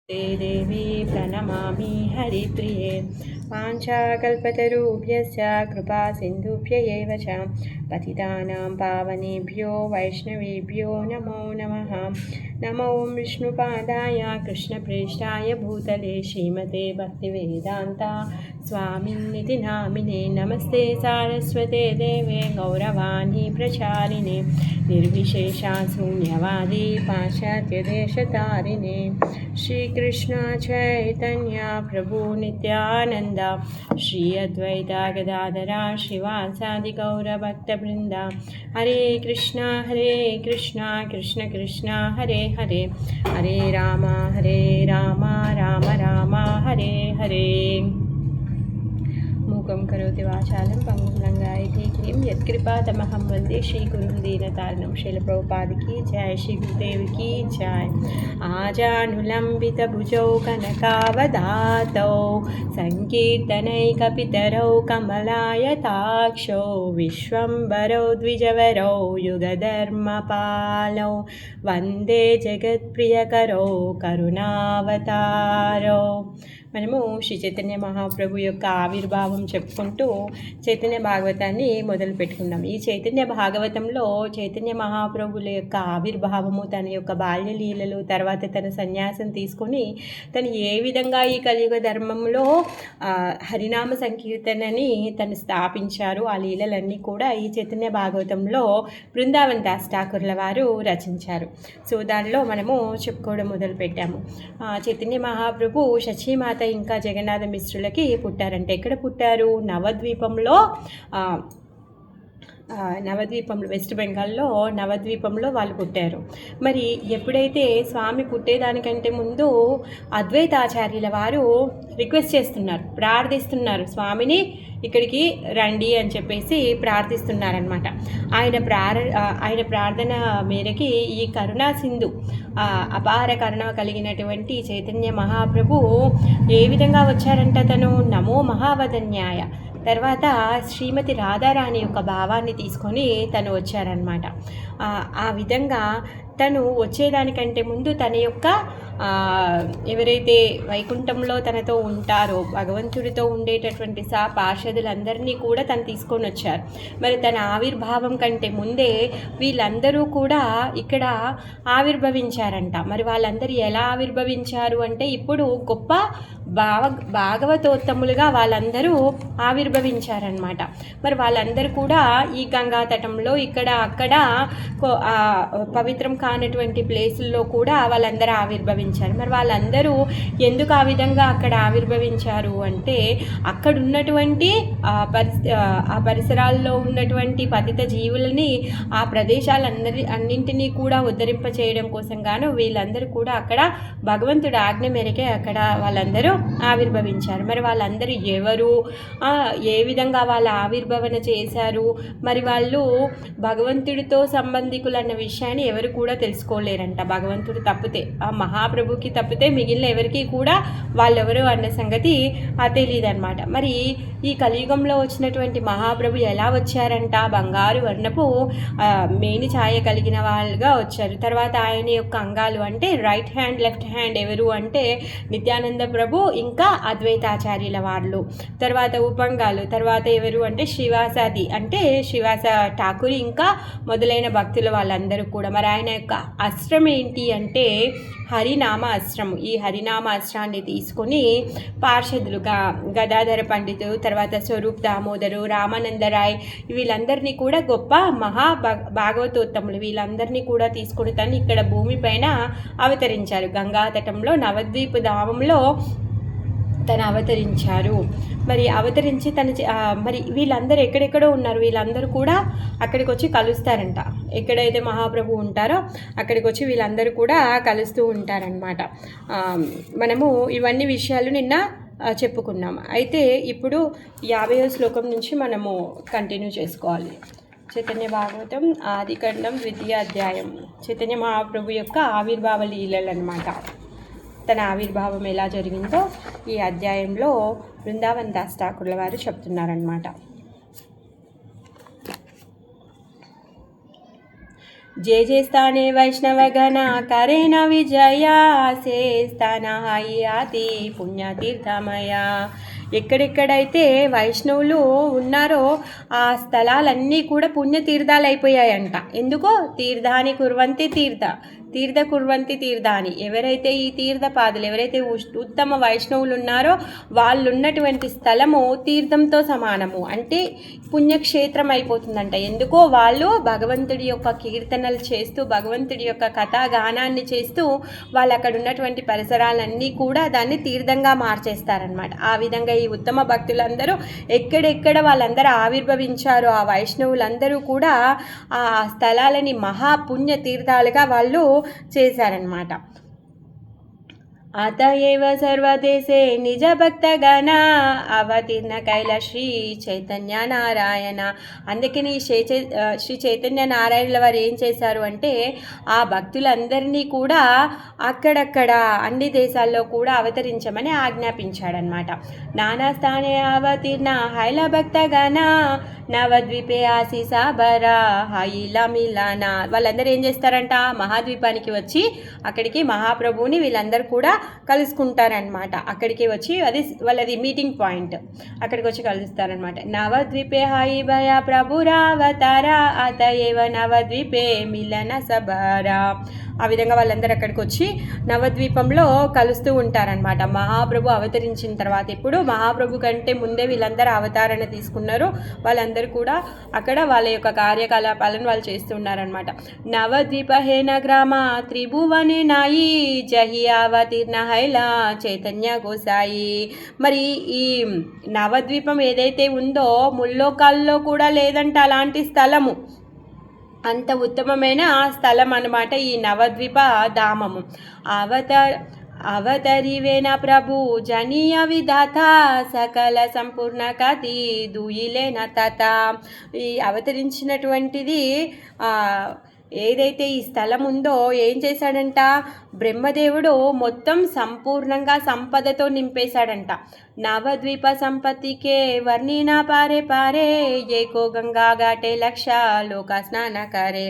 ते देवी प्रणमामि हरिप्रिये वाञ्छाकल्पतरुभ्यश्च कृपा सिन्धुभ्य एव च पतितानां पावनेभ्यो वैष्णवेभ्यो नमो नमः। नमो विष्णुपादाय कृष्णप्रेष्ठाय भूतले श्रीमते भक्तिवेदान्ता स्वामिन्निति नामिने नमस्ते सारस्वते देवे गौरवाणी प्रचारिणे निर्विशेषा शून्यवादी पाश्चात्यदेशतारिणे श्रीकृष्ण चैतन्य प्रभु नित्यानंद श्री अद्वैता गदाधरा श्रीवासादि गौरभक्तवृंद हरे कृष्ण कृष्ण कृष्ण हरे हरे हरे राम राम राम हरे हरे। मूकं करोति वाचालं पंगुं लंघयते गिरिं यत्कृपातमहं वन्दे श्रीगुरुं दीनतारिणं। श्रीलप्रभुपाद की जय, श्री गुरुदेव की जय। आजानुलम्बितभुजौ कनकावदातौ संकीर्तनैकपितरौ कमलायताक्षौ विश्वम्भरौ द्विजवरौ युगधर्मपालौ वन्दे जगत्प्रियकरौ करुणावतारौ। మనము శ్రీ చైతన్య మహాప్రభు యొక్క ఆవిర్భావం చెప్పుకుంటూ చైతన్య భాగవతాన్ని మొదలు పెట్టుకుందాం. ఈ చైతన్య భాగవతంలో చైతన్య మహాప్రభుల యొక్క ఆవిర్భావము, తన యొక్క బాల్యలీలలు, తర్వాత తన సన్యాసం తీసుకొని తను ఏ విధంగా ఈ కలియుగ ధర్మంలో హరినామ సంకీర్తనని తను స్థాపించారు, ఆ లీలలన్నీ కూడా ఈ చైతన్య భాగవతంలో బృందావన్ దాస్ ఠాకూర్ల వారు రచించారు. సో దానిలో మనము చెప్పుకోవడం మొదలుపెట్టాము. చైతన్య మహాప్రభు శచీమాత ఇంకా జగన్నాథ మిశ్రులకి పుట్టారంటే ఎక్కడ పుట్టారు? నవద్వీపంలో వెస్ట్ బెంగాల్లో నవద్వీపంలో వాళ్ళు పుట్టారు. మరి ఎప్పుడైతే స్వామి పుట్టేదానికంటే ముందు అద్వైతాచార్యుల వారు రిక్వెస్ట్ చేస్తున్నారు, ప్రార్థిస్తున్నారు, స్వామిని ఇక్కడికి రండి అని చెప్పేసి ప్రార్థిస్తున్నారనమాట. ఆయన ప్రార్థన మేరకి ఈ కరుణా సింధు, అపార కరుణ కలిగినటువంటి చైతన్య మహాప్రభు ఏ విధంగా వచ్చారంట? తను నమో మహావదన్యాయ, తర్వాత శ్రీమతి రాధారాణి యొక్క భావాన్ని తీసుకొని తను వచ్చారనమాట. ఆ విధంగా తను వచ్చేదానికంటే ముందు తన యొక్క ఎవరైతే వైకుంఠంలో తనతో ఉంటారో భగవంతుడితో ఉండేటటువంటి పార్షదులందరినీ కూడా తను తీసుకొని వచ్చారు. మరి తన ఆవిర్భావం కంటే ముందే వీళ్ళందరూ కూడా ఇక్కడ ఆవిర్భవించారంట. మరి వాళ్ళందరూ ఎలా ఆవిర్భవించారు అంటే, ఇప్పుడు గొప్ప భాగవతోత్తములుగా వాళ్ళందరూ ఆవిర్భవించారనమాట. మరి వాళ్ళందరూ కూడా ఈ గంగా తటంలో ఇక్కడ అక్కడ పవిత్రం కానటువంటి ప్లేసుల్లో కూడా వాళ్ళందరూ ఆవిర్భవించారు. మరి వాళ్ళందరూ ఎందుకు ఆ విధంగా అక్కడ ఆవిర్భవించారు అంటే, అక్కడ ఉన్నటువంటి ఆ పరిసరాల్లో ఉన్నటువంటి పతిత జీవులని, ఆ అన్నింటినీ కూడా ఉద్ధరింప చేయడం కోసం గాను వీళ్ళందరూ కూడా అక్కడ భగవంతుడి ఆజ్ఞ మేరకే అక్కడ వాళ్ళందరూ ఆవిర్భవించారు. మరి వాళ్ళందరూ ఎవరు, ఏ విధంగా వాళ్ళ ఆవిర్భవన చేశారు, మరి వాళ్ళు భగవంతుడితో సంబంధికులు అన్న విషయాన్ని ఎవరు కూడా తెలుసుకోలేరంట. భగవంతుడు తప్పితే, ఆ మహాప్రభుకి తప్పితే మిగిలిన ఎవరికి కూడా వాళ్ళెవరు అన్న సంగతి తెలియదన్నమాట. మరి ఈ కలియుగంలో వచ్చినటువంటి మహాప్రభు ఎలా వచ్చారంట? బంగారు వర్ణపు మేని ఛాయ కలిగిన వాళ్ళుగా వచ్చారు. తర్వాత ఆయన యొక్క అంగాలు అంటే రైట్ హ్యాండ్, లెఫ్ట్ హ్యాండ్ ఎవరు అంటే నిత్యానంద ప్రభు ఇంకా అద్వైతాచార్యుల వాళ్ళు. తర్వాత ఉpanగాలు తర్వాత ఎవరు అంటే శ్రీవాసాది అంటే శ్రీవాస ఠాకూర్ ఇంకా మొదలైన భక్తులు వాళ్ళందరూ కూడా. మరి ఆయన యొక్క అస్త్రం ఏంటి అంటే హరినామ అస్త్రము. ఈ హరినామ అస్త్రాన్ని తీసుకొని పార్షదులుగా గదాధర పండితులు, తర్వాత స్వరూప్ దామోదరు, రామానందరాయ్ వీళ్ళందరినీ కూడా గొప్ప భాగవతోత్తములు వీళ్ళందరినీ కూడా తీసుకొని తను ఇక్కడ భూమిపైన అవతరించారు. గంగా తటంలో నవద్వీప ధామంలో తను అవతరించారు. మరి అవతరించి మరి వీళ్ళందరూ ఎక్కడెక్కడో ఉన్నారు, వీళ్ళందరూ కూడా అక్కడికి వచ్చి కలుస్తారంట. ఎక్కడైతే మహాప్రభు ఉంటారో అక్కడికి వచ్చి వీళ్ళందరూ కూడా కలుస్తూ ఉంటారనమాట. మనము ఇవన్నీ విషయాలు నిన్న చెప్పుకున్నాం. అయితే ఇప్పుడు 50వ శ్లోకం నుంచి మనము కంటిన్యూ చేసుకోవాలి. చైతన్య భాగవతం ఆదికండం 2వ అధ్యాయం, చైతన్య మహాప్రభు యొక్క ఆవిర్భావ లీలలు అన్నమాట. తన ఆవిర్భావం ఎలా జరిగిందో ఈ అధ్యాయంలో బృందావన్ దాస్ ఠాకూర్ల వారు చెప్తున్నారన్నమాట. जे जे स्थाने वैष्णवगण करेण विजया से स्थान हयाति పుణ్యతీర్థమయ. ఎక్కడెక్కడైతే వైష్ణవులు ఉన్నారో ఆ స్థలాలన్నీ కూడా పుణ్యతీర్థాలు అయిపోయాయంట. ఎందుకో తీర్థాని కుర్వంతి తీర్థ కుర్వంతి తీర్థాని. ఎవరైతే ఈ తీర్థపాదులు, ఎవరైతే ఉత్తమ వైష్ణవులు ఉన్నారో వాళ్ళు ఉన్నటువంటి స్థలము తీర్థంతో సమానము, అంటే పుణ్యక్షేత్రం అయిపోతుందంట. ఎందుకో వాళ్ళు భగవంతుడి యొక్క కీర్తనలు చేస్తూ, భగవంతుడి యొక్క కథాగానాన్ని చేస్తూ వాళ్ళు అక్కడ ఉన్నటువంటి పరిసరాలన్నీ కూడా దాన్ని తీర్థంగా మార్చేస్తారనమాట. ఆ విధంగా ఈ ఉత్తమ భక్తులందరూ ఎక్కడెక్కడ వాళ్ళందరూ ఆవిర్భవించారో ఆ వైష్ణవులందరూ కూడా ఆ స్థలాలని మహాపుణ్య తీర్థాలుగా వాళ్ళు చేశారనమాట. అత ఏవ సర్వదేశే నిజ భక్తగణ అవతీర్ణ కైల శ్రీ చైతన్య నారాయణ. అందుకని శ్రీ చైతన్య నారాయణుల వారు ఏం చేశారు అంటే ఆ భక్తులందరినీ కూడా అక్కడక్కడ అన్ని దేశాల్లో కూడా అవతరించమని ఆజ్ఞాపించాడనమాట. నానా స్థానే అవతీర్ణ హైల భక్తగణ నవద్వీపే ఆశీసాబర హైల మిలాన. వాళ్ళందరూ ఏం చేస్తారంట, మహాద్వీపానికి వచ్చి అక్కడికి మహాప్రభువుని వీళ్ళందరూ కూడా కలుసుకుంటారనమాట. అక్కడికి వచ్చి అది వాళ్ళది మీటింగ్ పాయింట్, అక్కడికి వచ్చి కలుస్తారనమాట. నవద్వీపే హాయి భయ ప్రభురావతార అత ఏవ నవద్వీపే మిలన సభారా. ఆ విధంగా వాళ్ళందరూ అక్కడికి వచ్చి నవద్వీపంలో కలుస్తూ ఉంటారనమాట. మహాప్రభు అవతరించిన తర్వాత, ఇప్పుడు మహాప్రభు కంటే ముందే వీళ్ళందరూ అవతారణ తీసుకున్నారు. వాళ్ళందరూ కూడా అక్కడ వాళ్ళ యొక్క కార్యకలాపాలను వాళ్ళు చేస్తున్నారనమాట. నవద్వీప హేన గ్రామ త్రిభువనే నాయి జహి అవతీర్ణ హైలా చైతన్య గోసాయి. మరి ఈ నవద్వీపం ఏదైతే ఉందో ముల్లోకాల్లో కూడా లేదంట అలాంటి స్థలము. అంత ఉత్తమమైన స్థలం అన్నమాట ఈ నవద్వీప ధామము. అవతరివేన ప్రభు జనీయ విధాత సకల సంపూర్ణ కథి దూయిలేన తత. ఈ అవతరించినటువంటిది ఏదైతే ఈ స్థలం ఉందో ఏం చేశాడంట, బ్రహ్మదేవుడు మొత్తం సంపూర్ణంగా సంపదతో నింపేశాడంట. నవద్వీప సంపత్తికే వర్ణినా పారే పారే ఏకో గంగా ఘాటే లక్ష లోక స్నానకారే.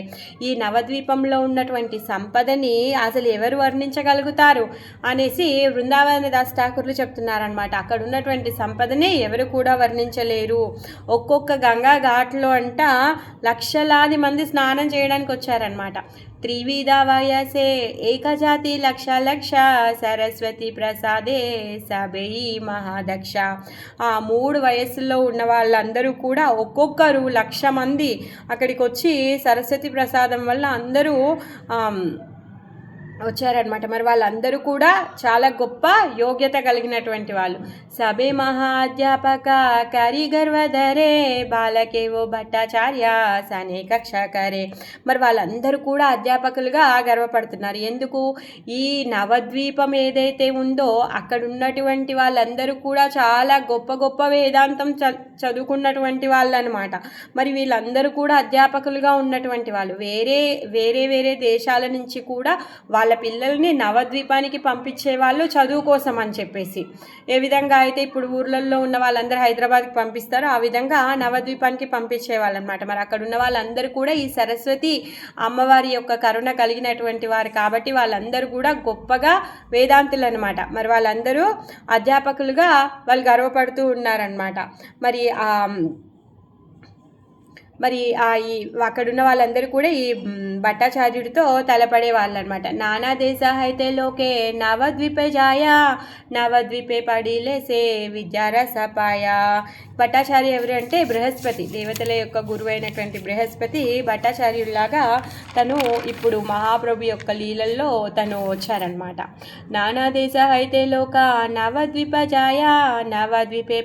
ఈ నవద్వీపంలో ఉన్నటువంటి సంపదని అసలు ఎవరు వర్ణించగలుగుతారు అనేసి బృందావన దాస్ ఠాకూర్లు చెప్తున్నారనమాట. అక్కడ ఉన్నటువంటి సంపదని ఎవరు కూడా వర్ణించలేరు. ఒక్కొక్క గంగా ఘాట్లో అంట లక్షలాది మంది స్నానం చేయడానికి వచ్చారనమాట. త్రివిధ వయసే ఏకజాతి లక్ష లక్ష సరస్వతి ప్రసాదే సభై మహాదక్ష. ఆ 3 వయస్సుల్లో ఉన్న వాళ్ళందరూ కూడా ఒక్కొక్కరు 1,00,000 మంది అక్కడికి వచ్చి సరస్వతి ప్రసాదం వల్ల అందరూ వచ్చారనమాట. మరి వాళ్ళందరూ కూడా చాలా గొప్ప యోగ్యత కలిగినటువంటి వాళ్ళు. సభే మహాధ్యాపక కారిగర్వధరే బాలకేవో భట్టాచార్య సనే కక్షకరే. మరి వాళ్ళందరూ కూడా అధ్యాపకులుగా గర్వపడుతున్నారు. ఎందుకు, ఈ నవద్వీపం ఏదైతే ఉందో అక్కడ ఉన్నటువంటి వాళ్ళందరూ కూడా చాలా గొప్ప గొప్ప వేదాంతం చదువుకున్నటువంటి వాళ్ళు అనమాట. మరి వీళ్ళందరూ కూడా అధ్యాపకులుగా ఉన్నటువంటి వాళ్ళు. వేరే వేరే వేరే దేశాల నుంచి కూడా వాళ్ళ పిల్లల్ని నవద్వీపానికి పంపించే వాళ్ళు చదువు కోసం అని చెప్పేసి. ఏ విధంగా అయితే ఇప్పుడు ఊర్లలో ఉన్న వాళ్ళందరూ హైదరాబాద్కి పంపిస్తారో ఆ విధంగా నవద్వీపానికి పంపించే వాళ్ళు అనమాట. మరి అక్కడ ఉన్న వాళ్ళందరూ కూడా ఈ సరస్వతి అమ్మవారి యొక్క కరుణ కలిగినటువంటి వారు కాబట్టి వాళ్ళందరూ కూడా గొప్పగా వేదాంతులు అనమాట. మరి వాళ్ళందరూ అధ్యాపకులుగా వాళ్ళు గర్వపడుతూ ఉన్నారనమాట. మరి ఈ అక్కడున్న వాళ్ళందరూ కూడా ఈ భట్టాచార్యుడితో తలపడే వాళ్ళు అనమాట. నానా దేశ అయితే లోకే నవద్వీపే జాయా నవద్వీపే పడిలేసే విద్యారసపాయ. భట్టాచార్య ఎవరు అంటే బృహస్పతి, దేవతల యొక్క గురువు అయినటువంటి బృహస్పతి భట్టాచార్యుడిలాగా తను ఇప్పుడు మహాప్రభు యొక్క లీలల్లో తను వచ్చారనమాట. నానా దేశ అయితే లోక నవద్వీప జాయా నవద్వీపే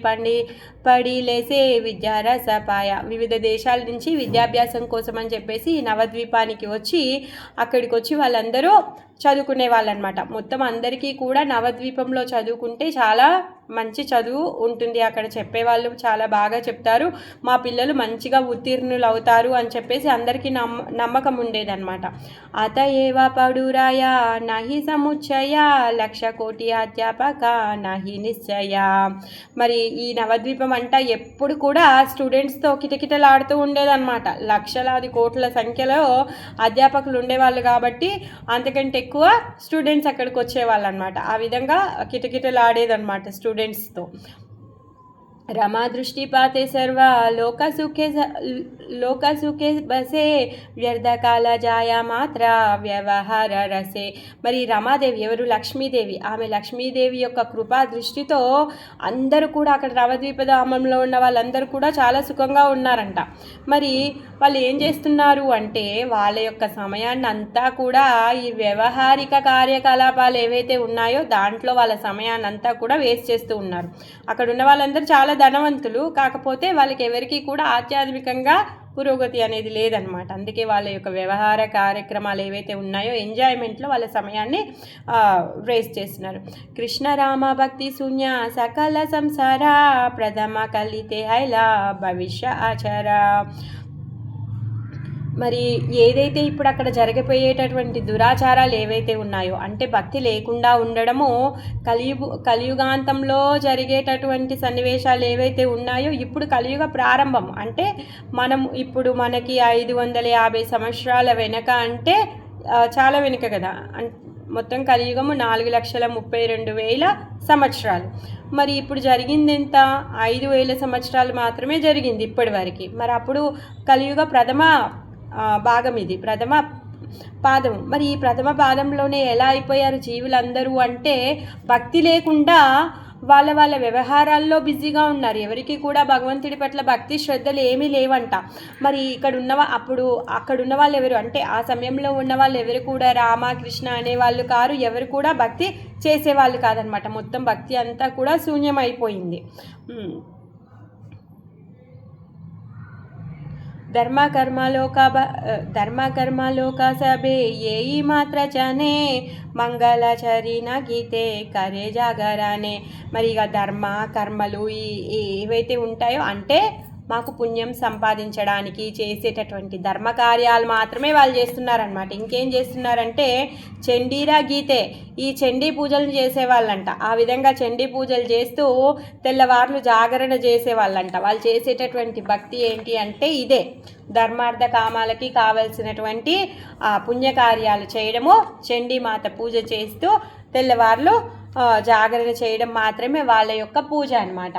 పడిలేసే విద్యారసపాయ. వివిధ దేశాల నుంచి విద్యాభ్యాసం కోసం అని చెప్పేసి నవద్వీపానికి వచ్చి అక్కడికి వచ్చి వాళ్ళందరూ చదువుకునే వాళ్ళనమాట. మొత్తం అందరికీ కూడా నవద్వీపంలో చదువుకుంటే చాలా మంచి చదువు ఉంటుంది. అక్కడ చెప్పేవాళ్ళు చాలా బాగా చెప్తారు. మా పిల్లలు మంచిగా ఉత్తీర్ణులు అవుతారు అని చెప్పేసి అందరికీ నమ్మకం ఉండేదన్నమాట. అత ఏవ పడురాయ నహి సముచ్చయ లక్ష కోటి అధ్యాపక నహి నిశ్చయ. మరి ఈ నవద్వీపం అంట ఎప్పుడు కూడా స్టూడెంట్స్తో కిటకిటలాడుతూ ఉండేదన్నమాట. లక్షలాది కోట్ల సంఖ్యలో అధ్యాపకులు ఉండేవాళ్ళు కాబట్టి అంతకంటే ఎక్కువ స్టూడెంట్స్ అక్కడికి వచ్చేవాళ్ళు అనమాట. ఆ విధంగా కిటకిటలాడేదన్నమాట స్టూడెంట్స్తో. रमा दृष्टिपाते सर्व लोकसुखे बसे व्यर्थ काल जाया मात्र వ్యవహార రసే. మరి రమాదేవి ఎవరు? లక్ష్మీదేవి. ఆమె లక్ష్మీదేవి యొక్క కృపా దృష్టితో అందరూ కూడా అక్కడ నవద్వీపధామంలో ఉన్న వాళ్ళందరూ కూడా చాలా సుఖంగా ఉన్నారంట. మరి వాళ్ళు ఏం చేస్తున్నారు అంటే వాళ్ళ యొక్క సమయాన్ని అంతా కూడా ఈ వ్యవహారిక కార్యకలాపాలు ఏవైతే ఉన్నాయో దాంట్లో వాళ్ళ సమయాన్ని అంతా కూడా వేస్ట్ చేస్తూ ఉన్నారు. అక్కడ ఉన్న వాళ్ళందరూ చాలా ధనవంతులు, కాకపోతే వాళ్ళకి ఎవరికి కూడా ఆధ్యాత్మికంగా పురోగతి అనేది లేదనమాట. అందుకే వాళ్ళ యొక్క వ్యవహార కార్యక్రమాలు ఏవైతే ఉన్నాయో ఎంజాయ్మెంట్లో వాళ్ళ సమయాన్ని వేస్ట్ చేస్తున్నారు. కృష్ణరామ భక్తి శూన్య సకల సంసార ప్రథమ కలితే హైలా భవిష్య ఆచార. మరి ఏదైతే ఇప్పుడు అక్కడ జరిగిపోయేటటువంటి దురాచారాలు ఏవైతే ఉన్నాయో అంటే భక్తి లేకుండా ఉండడము, కలియుగాంతంలో జరిగేటటువంటి సన్నివేశాలు ఏవైతే ఉన్నాయో ఇప్పుడు కలియుగ ప్రారంభం అంటే ఇప్పుడు మనకి 550 సంవత్సరాల వెనక అంటే చాలా వెనుక కదా. మొత్తం కలియుగము 4,32,000 సంవత్సరాలు. మరి ఇప్పుడు జరిగింది ఎంత? 5,000 సంవత్సరాలు మాత్రమే జరిగింది ఇప్పటి వరకు. మరి అప్పుడు కలియుగ ప్రథమ భాగం, ఇది ప్రథమ పాదం. మరి ఈ ప్రథమ పాదంలోనే ఎలా అయిపోయారు జీవులందరూ అంటే భక్తి లేకుండా వాళ్ళ వ్యవహారాల్లో బిజీగా ఉన్నారు. ఎవరికి కూడా భగవంతుడి పట్ల భక్తి శ్రద్ధలు ఏమీ లేవంట. మరి అక్కడున్న వాళ్ళు ఎవరు అంటే ఆ సమయంలో ఉన్న వాళ్ళు ఎవరు కూడా రామకృష్ణ అనేవాళ్ళు కారు, ఎవరు కూడా భక్తి చేసేవాళ్ళు కాదనమాట. మొత్తం భక్తి అంతా కూడా శూన్యమైపోయింది. धर्म कर्मलोक सबे यही मात्र जाने మంగళచరి గీతే కరే జాగరానే. మరి ఇక ధర్మ కర్మలు ఏవైతే ఉంటాయో అంటే మాకు పుణ్యం సంపాదించడానికి చేసేటటువంటి ధర్మ కార్యాలు మాత్రమే వాళ్ళు చేస్తున్నారనమాట. ఇంకేం చేస్తున్నారంటే చండీరా గీతే, ఈ చండీ పూజలను చేసేవాళ్ళంట. ఆ విధంగా చండీ పూజలు చేస్తూ తెల్లవార్లు జాగరణ చేసేవాళ్ళంట. వాళ్ళు చేసేటటువంటి భక్తి ఏంటి అంటే ఇదే, ధర్మార్థ కామాలకి కావలసినటువంటి పుణ్యకార్యాలు చేయడము, చండీమాత పూజ చేస్తూ తెల్లవార్లు జాగరణ చేయడం మాత్రమే వాళ్ళ యొక్క పూజ అన్నమాట.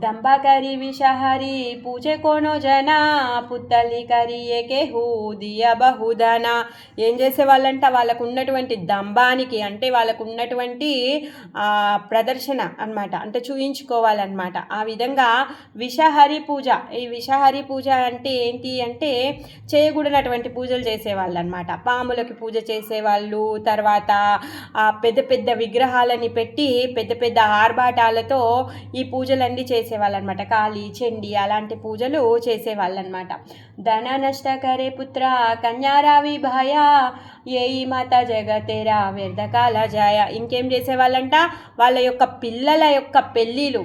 దంబాకరి విషహరి పూజే కోనో జనా పుత్తలి కరి ఏకే హూదియ బహుదన. ఏం చేసేవాళ్ళంట వాళ్ళకు ఉన్నటువంటి దంబానికి అంటే వాళ్ళకు ఉన్నటువంటి ప్రదర్శన అన్నమాట, అంటే చూయించుకోవాలన్నమాట. ఆ విధంగా విషహరి పూజ, ఈ విషహరి పూజ అంటే ఏంటి అంటే చేయకూడనటువంటి పూజలు చేసేవాళ్ళు అన్నమాట. పాములకి పూజ చేసేవాళ్ళు, తర్వాత పెద్ద పెద్ద విగ్రహాలని పెట్టి పెద్ద పెద్ద ఆర్భాటాలతో ఈ పూజలన్నీ చేసేవాళ్ళనమాట. కాళీ చండి అలాంటి పూజలు చేసేవాళ్ళనమాట. ధన నష్ట కరే పుత్ర కన్యారావి భాయ ఏయి మాత జగతేరా వ్యర్థకాల జాయ. ఇంకేం చేసేవాళ్ళంట వాళ్ళ యొక్క పిల్లల యొక్క పెళ్ళిళ్ళు,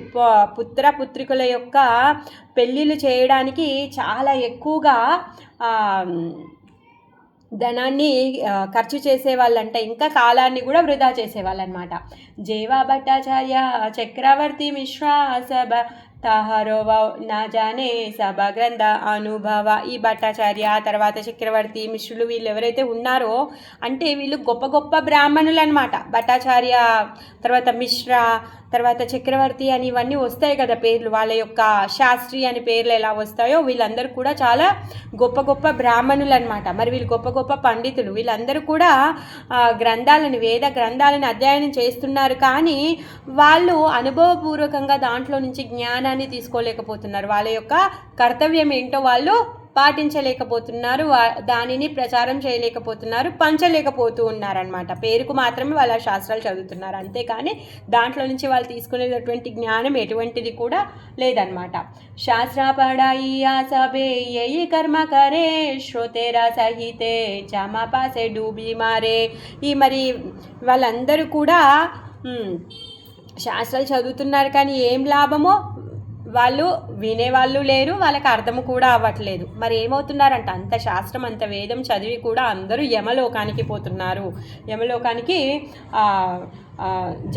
పుత్రికుల యొక్క పెళ్ళిళ్ళు చేయడానికి చాలా ఎక్కువగా ధనాన్ని ఖర్చు చేసేవాళ్ళంట, ఇంకా కాలాన్ని కూడా వృధా చేసేవాళ్ళనమాట. జేవా భట్టాచార్య చక్రవర్తి మిశ్రా సభ తహరోవ నా జానే సభ గ్రంథ అనుభవ. ఈ భట్టాచార్య తర్వాత చక్రవర్తి మిశ్రులు వీళ్ళు ఎవరైతే ఉన్నారో అంటే వీళ్ళు గొప్ప గొప్ప బ్రాహ్మణులు అనమాట. భట్టాచార్య తర్వాత మిశ్రా తర్వాత చక్రవర్తి అని ఇవన్నీ వస్తాయి కదా పేర్లు, వాళ్ళ యొక్క శాస్త్రి అని పేర్లు ఎలా వస్తాయో వీళ్ళందరూ కూడా చాలా గొప్ప గొప్ప బ్రాహ్మణులు అనమాట. మరి వీళ్ళు గొప్ప గొప్ప పండితులు. వీళ్ళందరూ కూడా గ్రంథాలను, వేద గ్రంథాలను అధ్యయనం చేస్తున్నారు, కానీ వాళ్ళు అనుభవపూర్వకంగా దాంట్లో నుంచి జ్ఞానాన్ని తీసుకోలేకపోతున్నారు. వాళ్ళ యొక్క కర్తవ్యం ఏంటో వాళ్ళు పాటించలేకపోతున్నారు, దానిని ప్రచారం చేయలేకపోతున్నారు, పంచలేకపోతూ ఉన్నారనమాట. పేరుకు మాత్రమే వాళ్ళ శాస్త్రాలు చదువుతున్నారు, అంతేకాని దాంట్లో నుంచి వాళ్ళు తీసుకునేటటువంటి జ్ఞానం ఎటువంటిది కూడా లేదనమాట. శాస్త్ర పడాయి ఆసబే యही కర్మ కరే శ్రోతేరా సహితే జామా పాసే డూబీ మారే. ఈ మరి వాళ్ళందరూ కూడా శాస్త్రాలు చదువుతున్నారు, కానీ ఏం లాభమో వాళ్ళు వినేవాళ్ళు లేరు, వాళ్ళకి అర్థము కూడా అవ్వట్లేదు. మరి ఏమవుతున్నారంట, అంత శాస్త్రం అంత వేదం చదివి కూడా అందరూ యమలోకానికి పోతున్నారు. యమలోకానికి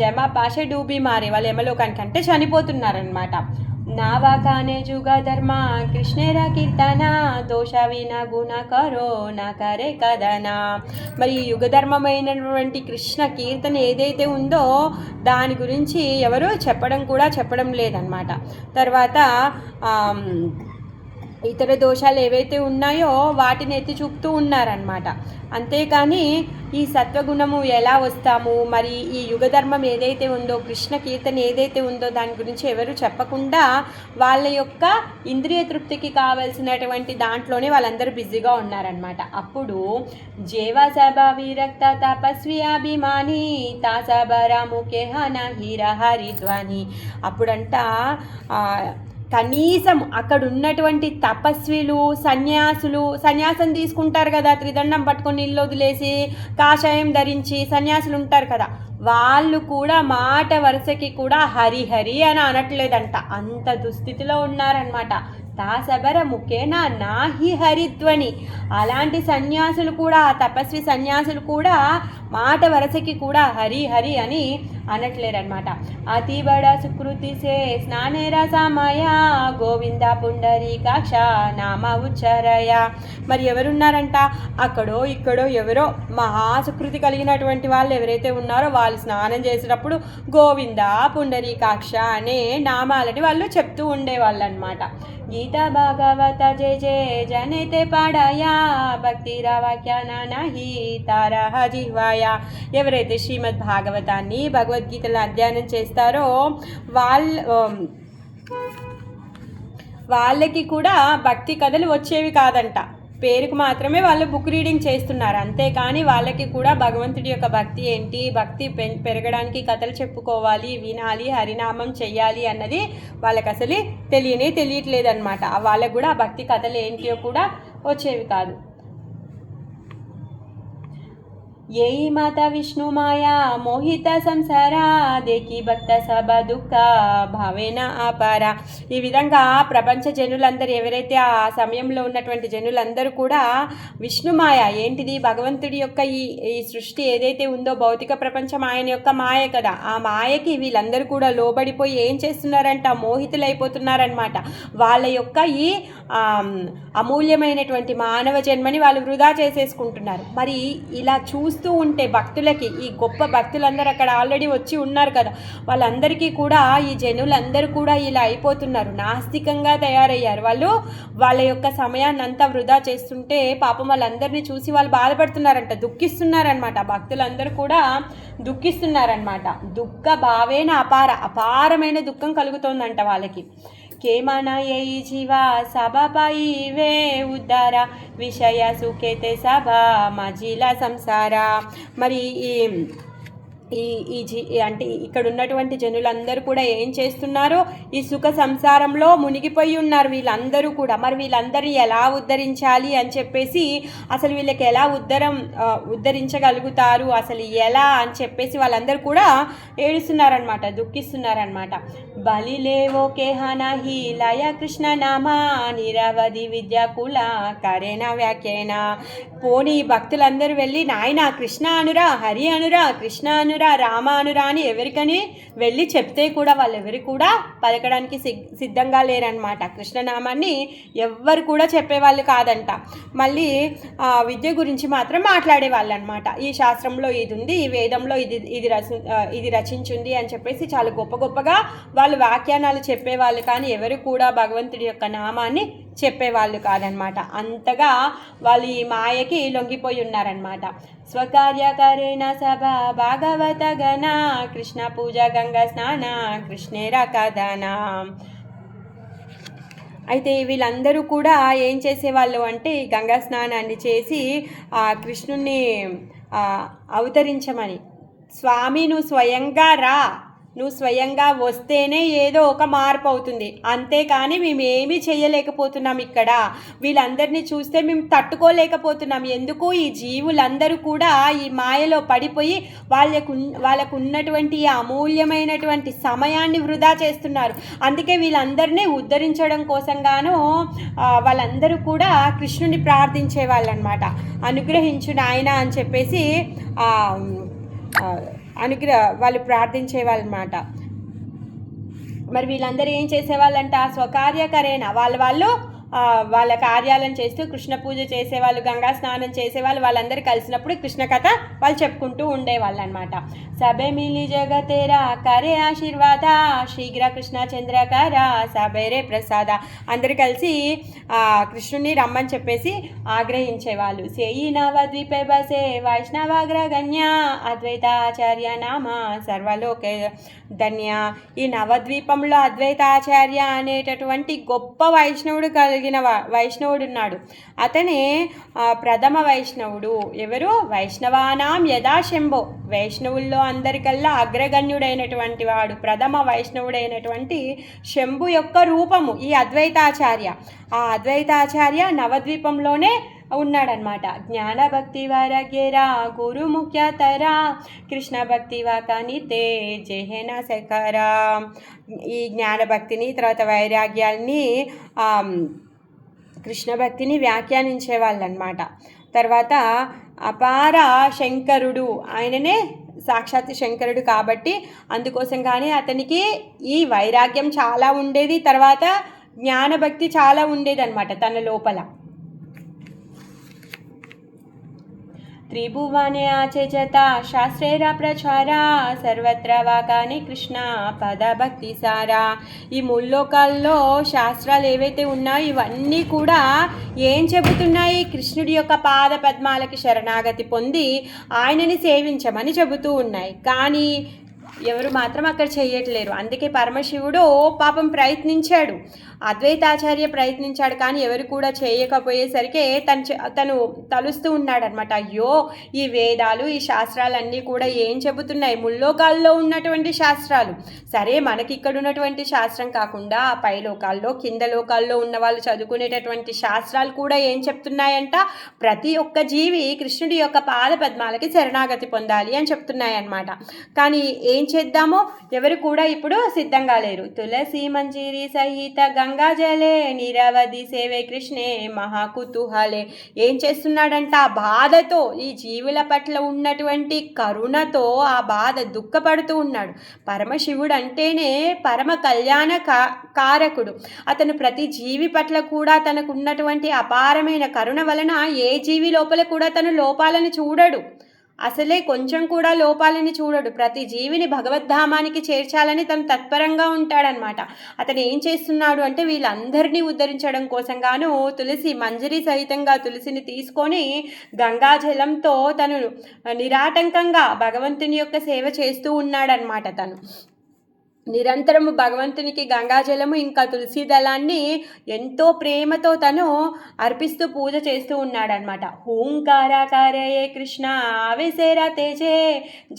జమా పాషే డూబీ మారే, వాళ్ళు యమలోకానికి అంటే చనిపోతున్నారనమాట. నావాకానే జుగా ధర్మ కృష్ణేరా కీర్తన దోష వినా గుణ కరో నా కరే కదనా. మరి యుగధర్మమైనటువంటి కృష్ణ కీర్తన ఏదైతే ఉందో దాని గురించి ఎవరు చెప్పడం లేదనమాట. తర్వాత ఇతర దోషాలు ఏవైతే ఉన్నాయో వాటిని ఎత్తి చూపుతూ ఉన్నారనమాట. అంతేకాని ఈ సత్వగుణము ఎలా వస్తాము, మరి ఈ యుగధర్మం ఏదైతే ఉందో, కృష్ణ కీర్తన ఏదైతే ఉందో దాని గురించి ఎవరు చెప్పకుండా వాళ్ళ యొక్క ఇంద్రియ తృప్తికి కావలసినటువంటి దాంట్లోనే వాళ్ళందరూ బిజీగా ఉన్నారనమాట. అప్పుడు జేవసభ విరక్త తపస్వి అభిమాని తాసబరా ముఖేహన హీర హరిధ్వని. అప్పుడంట కనీసం అక్కడ ఉన్నటువంటి తపస్విలు, సన్యాసం తీసుకుంటారు కదా, త్రిదండం పట్టుకొని నీళ్ళు వదిలేసి కాషాయం ధరించి సన్యాసులు ఉంటారు కదా, వాళ్ళు కూడా మాట వరుసకి కూడా హరిహరి అని అనట్లేదంట. అంత దుస్థితిలో ఉన్నారనమాట. తాసబర ముఖేనా నాహి హరిధ్వని. అలాంటి సన్యాసులు కూడా, తపస్వి సన్యాసులు కూడా మాట వరసకి కూడా హరి హరి అని అనట్లేరనమాట. అతి బడ సుకృతి సే స్నానేర సమయ గోవింద పుండరీకాక్ష నామ ఉచ్చరయ. మరి ఎవరున్నారంట, అక్కడో ఇక్కడో ఎవరో మహాసుకృతి కలిగినటువంటి వాళ్ళు ఎవరైతే ఉన్నారో వాళ్ళు స్నానం చేసేటప్పుడు గోవింద పుండరీకాక్ష అనే నామాలని వాళ్ళు చెప్తూ ఉండేవాళ్ళు అనమాట. గీత భాగవత జయ జయ జనేతే పాడాయా భక్తిరా వాక్యాన నహి తారహ జిహ్వాయ. ఎవరైతే శ్రీమద్ భాగవతాన్ని, భగవద్గీతలో అధ్యయనం చేస్తారో వాళ్ళకి కూడా భక్తి కథలు వచ్చేవి కాదంట. పేరుకు మాత్రమే వాళ్ళు బుక్ రీడింగ్ చేస్తున్నారు, అంతేకాని వాళ్ళకి కూడా భగవంతుడి యొక్క భక్తి ఏంటి, భక్తి పెరగడానికి కథలు చెప్పుకోవాలి, వినాలి, హరినామం చెయ్యాలి అన్నది వాళ్ళకి అసలు తెలియట్లేదన్నమాట. వాళ్ళకు కూడా భక్తి కథలు ఏంటియో కూడా వచ్చేవి కాదు. यही माता विष्णु माया మోహిత సంసార దేకి భక్త సభ దుఃఖ భావేన ఆపార. ఈ విధంగా ప్రపంచ జనులందరూ ఎవరైతే ఆ సమయంలో ఉన్నటువంటి జనులందరూ కూడా విష్ణుమాయ ఏంటిది, భగవంతుడి యొక్క ఈ సృష్టి ఏదైతే ఉందో భౌతిక ప్రపంచం ఆయన యొక్క మాయ కదా, ఆ మాయకి వీళ్ళందరూ కూడా లోబడిపోయి ఏం చేస్తున్నారంట, మోహితులైపోతున్నారనమాట. వాళ్ళ యొక్క ఈ అమూల్యమైనటువంటి మానవ జన్మని వాళ్ళు వృధా చేసేసుకుంటున్నారు. మరి ఇలా చూస్తూ ఉంటే భక్తులకి, ఈ గొప్ప భక్తులందరూ అక్కడ ఆల్రెడీ వచ్చి ఉన్నారు కదా, వాళ్ళందరికీ కూడా ఈ జనులందరూ కూడా ఇలా అయిపోతున్నారు, నాస్తికంగా తయారయ్యారు. వాళ్ళు వాళ్ళ యొక్క సమయాన్ని అంతా వృధా చేస్తుంటే పాపం వాళ్ళందరినీ చూసి వాళ్ళు బాధపడుతున్నారంట, దుఃఖిస్తున్నారనమాట. భక్తులందరూ కూడా దుఃఖిస్తున్నారనమాట. దుఃఖ భావేన అపారమైన దుఃఖం కలుగుతోందంట వాళ్ళకి. కేమన యై జీవ సభ పైవే ఉద్ధార విషయ సుఖేతే సభ మజిల సంసార. మరి అంటే ఇక్కడ ఉన్నటువంటి జనులందరూ కూడా ఏం చేస్తున్నారో ఈ సుఖ సంసారంలో మునిగిపోయి ఉన్నారు వీళ్ళందరూ కూడా. మరి వీళ్ళందరినీ ఎలా ఉద్ధరించాలి అని చెప్పేసి, అసలు వీళ్ళకి ఎలా ఉద్ధరించగలుగుతారు, అసలు ఎలా అని చెప్పేసి వాళ్ళందరూ కూడా ఏడుస్తున్నారనమాట, దుఃఖిస్తున్నారనమాట. బలిలేవో కేహనహి లయ కృష్ణ నామా నిరవధి విద్యాకుల కరేణ వ్యాఖ్యేన. పోనీ భక్తులందరూ వెళ్ళి నాయన కృష్ణ అనురా, హరి అనురా, కృష్ణ అనురా, రామ అనురా అని ఎవరికని వెళ్ళి చెప్తే కూడా వాళ్ళెవరు కూడా పలకడానికి సిద్ధంగా లేరనమాట. కృష్ణనామాన్ని ఎవ్వరు కూడా చెప్పేవాళ్ళు కాదంట. మళ్ళీ విద్య గురించి మాత్రం మాట్లాడేవాళ్ళు అనమాట. ఈ శాస్త్రంలో ఇది ఉంది, ఈ వేదంలో ఇది రచించింది అని చెప్పేసి చాలా గొప్పగా వాళ్ళు వ్యాఖ్యానాలు చెప్పేవాళ్ళు, కానీ ఎవరు కూడా భగవంతుడి యొక్క నామాన్ని చెప్పేవాళ్ళు కాదనమాట. అంతగా వాళ్ళు ఈ మాయకి లొంగిపోయి ఉన్నారనమాట. స్వకార్యకరేణ సభ భాగవత గణ కృష్ణ పూజ గంగా స్నాన కృష్ణేర కథన. అయితే వీళ్ళందరూ కూడా ఏం చేసేవాళ్ళు అంటే గంగా స్నానాన్ని చేసి కృష్ణుణ్ణి అవతరించమని, స్వామి నువ్వు స్వయంగా రా, నువ్వు స్వయంగా వస్తేనే ఏదో ఒక మార్పు అవుతుంది, అంతేకాని మేము ఏమీ చేయలేకపోతున్నాం, ఇక్కడ వీళ్ళందరినీ చూస్తే మేము తట్టుకోలేకపోతున్నాం, ఎందుకు ఈ జీవులందరూ కూడా ఈ మాయలో పడిపోయి వాళ్ళకు ఉన్నటువంటి అమూల్యమైనటువంటి సమయాన్ని వృధా చేస్తున్నారు, అందుకే వీళ్ళందరినీ ఉద్ధరించడం కోసంగాను వాళ్ళందరూ కూడా కృష్ణుని ప్రార్థించే వాళ్ళనమాట. అనుగ్రహించు నాయన అని చెప్పేసి వాళ్ళు ప్రార్థించేవాళ్ళనమాట. మరి వీళ్ళందరూ ఏం చేసేవాళ్ళంట, స్వకార్యకరేణ వాళ్ళు వాళ్ళ కార్యాలను చేస్తూ కృష్ణ పూజ చేసేవాళ్ళు, గంగా స్నానం చేసేవాళ్ళు, వాళ్ళందరూ కలిసినప్పుడు కృష్ణ కథ వాళ్ళు చెప్పుకుంటూ ఉండేవాళ్ళు అనమాట. సబే మిలి జగతేరా కరే ఆశీర్వాద శీఘ్ర కృష్ణ చంద్రకర సబేరే ప్రసాద, అందరు కలిసి కృష్ణుని రమ్మని చెప్పేసి ఆగ్రహించేవాళ్ళు. సేయి నవద్వీపే బసే వైష్ణవాగ్రగణ్య అద్వైతాచార్య నామ సర్వలోకే ధన్య. ఈ నవద్వీపంలో అద్వైతాచార్య అనేటటువంటి గొప్ప వైష్ణవుడు వైష్ణవుడు ఉన్నాడు. అతనే ప్రథమ వైష్ణవుడు. ఎవరు? వైష్ణవానాం యదా శంభో, వైష్ణవుల్లో అందరికల్లా అగ్రగణ్యుడైనటువంటి వాడు, ప్రథమ వైష్ణవుడైనటువంటి శంభు యొక్క రూపము ఈ అద్వైతాచార్య. ఆ అద్వైతాచార్య నవద్వీపంలోనే ఉన్నాడనమాట. జ్ఞాన భక్తి వైరాగ్యరా గురు ముఖ్యతరా కృష్ణ భక్తి వాకానితే జేహేన శకరా. ఈ జ్ఞానభక్తిని తర్వాత వైరాగ్యాల్ని కృష్ణ భక్తిని వ్యాఖ్యానించే వాళ్ళనమాట. తర్వాత అపార శంకరుడు, ఆయననే సాక్షాత్ శంకరుడు కాబట్టి అందుకోసం కానీ అతనికి ఈ వైరాగ్యం చాలా ఉండేది, తర్వాత జ్ఞానభక్తి చాలా ఉండేది అనమాట తన లోపల. త్రిభువనే ఆచేచత శాస్త్రేర ప్రచార సర్వత్ర వాకాని కృష్ణ పద భక్తి సారా. ఈ ముల్లోకాల్లో శాస్త్రాలు ఏవైతే ఉన్నాయో ఇవన్నీ కూడా ఏం చెబుతున్నాయి? కృష్ణుడి యొక్క పాద పద్మాలకి శరణాగతి పొంది ఆయనని సేవించమని చెబుతూ ఉన్నాయి. కానీ ఎవరు మాత్రం అక్కడ చేయట్లేరు. అందుకే పరమశివుడు పాపం ప్రయత్నించాడు, అద్వైతాచార్య ప్రయత్నించాడు, కానీ ఎవరు కూడా చేయకపోయేసరికి తను తలుస్తూ ఉన్నాడనమాట. అయ్యో, ఈ వేదాలు ఈ శాస్త్రాలన్నీ కూడా ఏం చెబుతున్నాయి? ముల్లోకాల్లో ఉన్నటువంటి శాస్త్రాలు సరే, మనకి ఇక్కడ ఉన్నటువంటి శాస్త్రం కాకుండా పై లోకాల్లో కింద లోకాల్లో ఉన్న వాళ్ళు చదువుకునేటటువంటి శాస్త్రాలు కూడా ఏం చెప్తున్నాయంట? ప్రతి ఒక్క జీవి కృష్ణుడి యొక్క పాద పద్మాలకి శరణాగతి పొందాలి అని చెప్తున్నాయన్నమాట. కానీ ఏం చేద్దామో ఎవరు కూడా ఇప్పుడు సిద్ధంగా లేరు. తులసి మంజీరి సహిత గంగా జలే నిరవధి సేవే కృష్ణే మహాకుతూహలే. ఏం చేస్తున్నాడంట? ఆ బాధతో, ఈ జీవుల పట్ల ఉన్నటువంటి కరుణతో ఆ బాధ దుఃఖపడుతూ ఉన్నాడు. పరమశివుడు అంటేనే పరమ కళ్యాణ కారకుడు. అతను ప్రతి జీవి పట్ల కూడా తనకు ఉన్నటువంటి అపారమైన కరుణ వలన ఏ జీవి లోపల కూడా తను లోపాలను చూడడు, అసలే కొంచెం కూడా లోపాలని చూడడు. ప్రతి జీవిని భగవద్ధామానికి చేర్చాలని తను తత్పరంగా ఉంటాడనమాట. అతను ఏం చేస్తున్నాడు అంటే వీళ్ళందరినీ ఉద్ధరించడం కోసంగాను తులసి మంజరి సహితంగా తులసిని తీసుకొని గంగాజలంతో తను నిరాటంకంగా భగవంతుని యొక్క సేవ చేస్తూ ఉన్నాడనమాట. తను నిరంతరము భగవంతునికి గంగాజలము ఇంకా తులసి దళాన్ని ఎంతో ప్రేమతో తను అర్పిస్తూ పూజ చేస్తూ ఉన్నాడనమాట. హూంకారాకారయే కృష్ణ ఆవేశేరా తేజే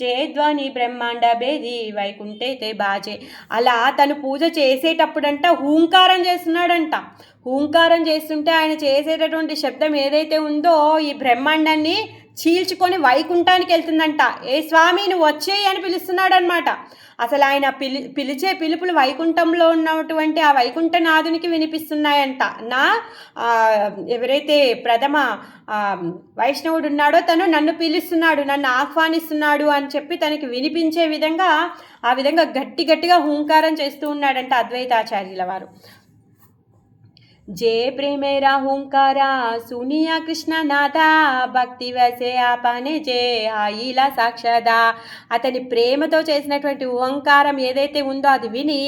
జయధ్వని బ్రహ్మాండ భేది వైకుంఠే తే బాజే. అలా తను పూజ చేసేటప్పుడంట హూంకారం చేస్తున్నాడంట. హూంకారం చేస్తుంటే ఆయన చేసేటటువంటి శబ్దం ఏదైతే ఉందో ఈ బ్రహ్మాండాన్ని చీల్చుకొని వైకుంఠానికి వెళ్తుందంట. ఏ స్వామి నువ్వు వచ్చేయి అని పిలుస్తున్నాడనమాట. అసలు ఆయన పిలిచే పిలుపులు వైకుంఠంలో ఉన్నటువంటి ఆ వైకుంఠనాథునికి వినిపిస్తున్నాయంట. ఎవరైతే ప్రథమ వైష్ణవుడు ఉన్నాడో తను నన్ను పిలుస్తున్నాడు, నన్ను ఆహ్వానిస్తున్నాడు అని చెప్పి తనకి వినిపించే విధంగా ఆ విధంగా గట్టిగా హూంకారం చేస్తూ ఉన్నాడంట అద్వైతాచార్యుల వారు. जय प्रेमेरा हुंकारा सुनिया कृष्णनाथ భక్తి వసే ఆపనే జే ఆయిలా సాక్షదా. అతని ప్రేమతో చేసినటువంటి ఓంకారం ఏదైతే ఉందో అది విని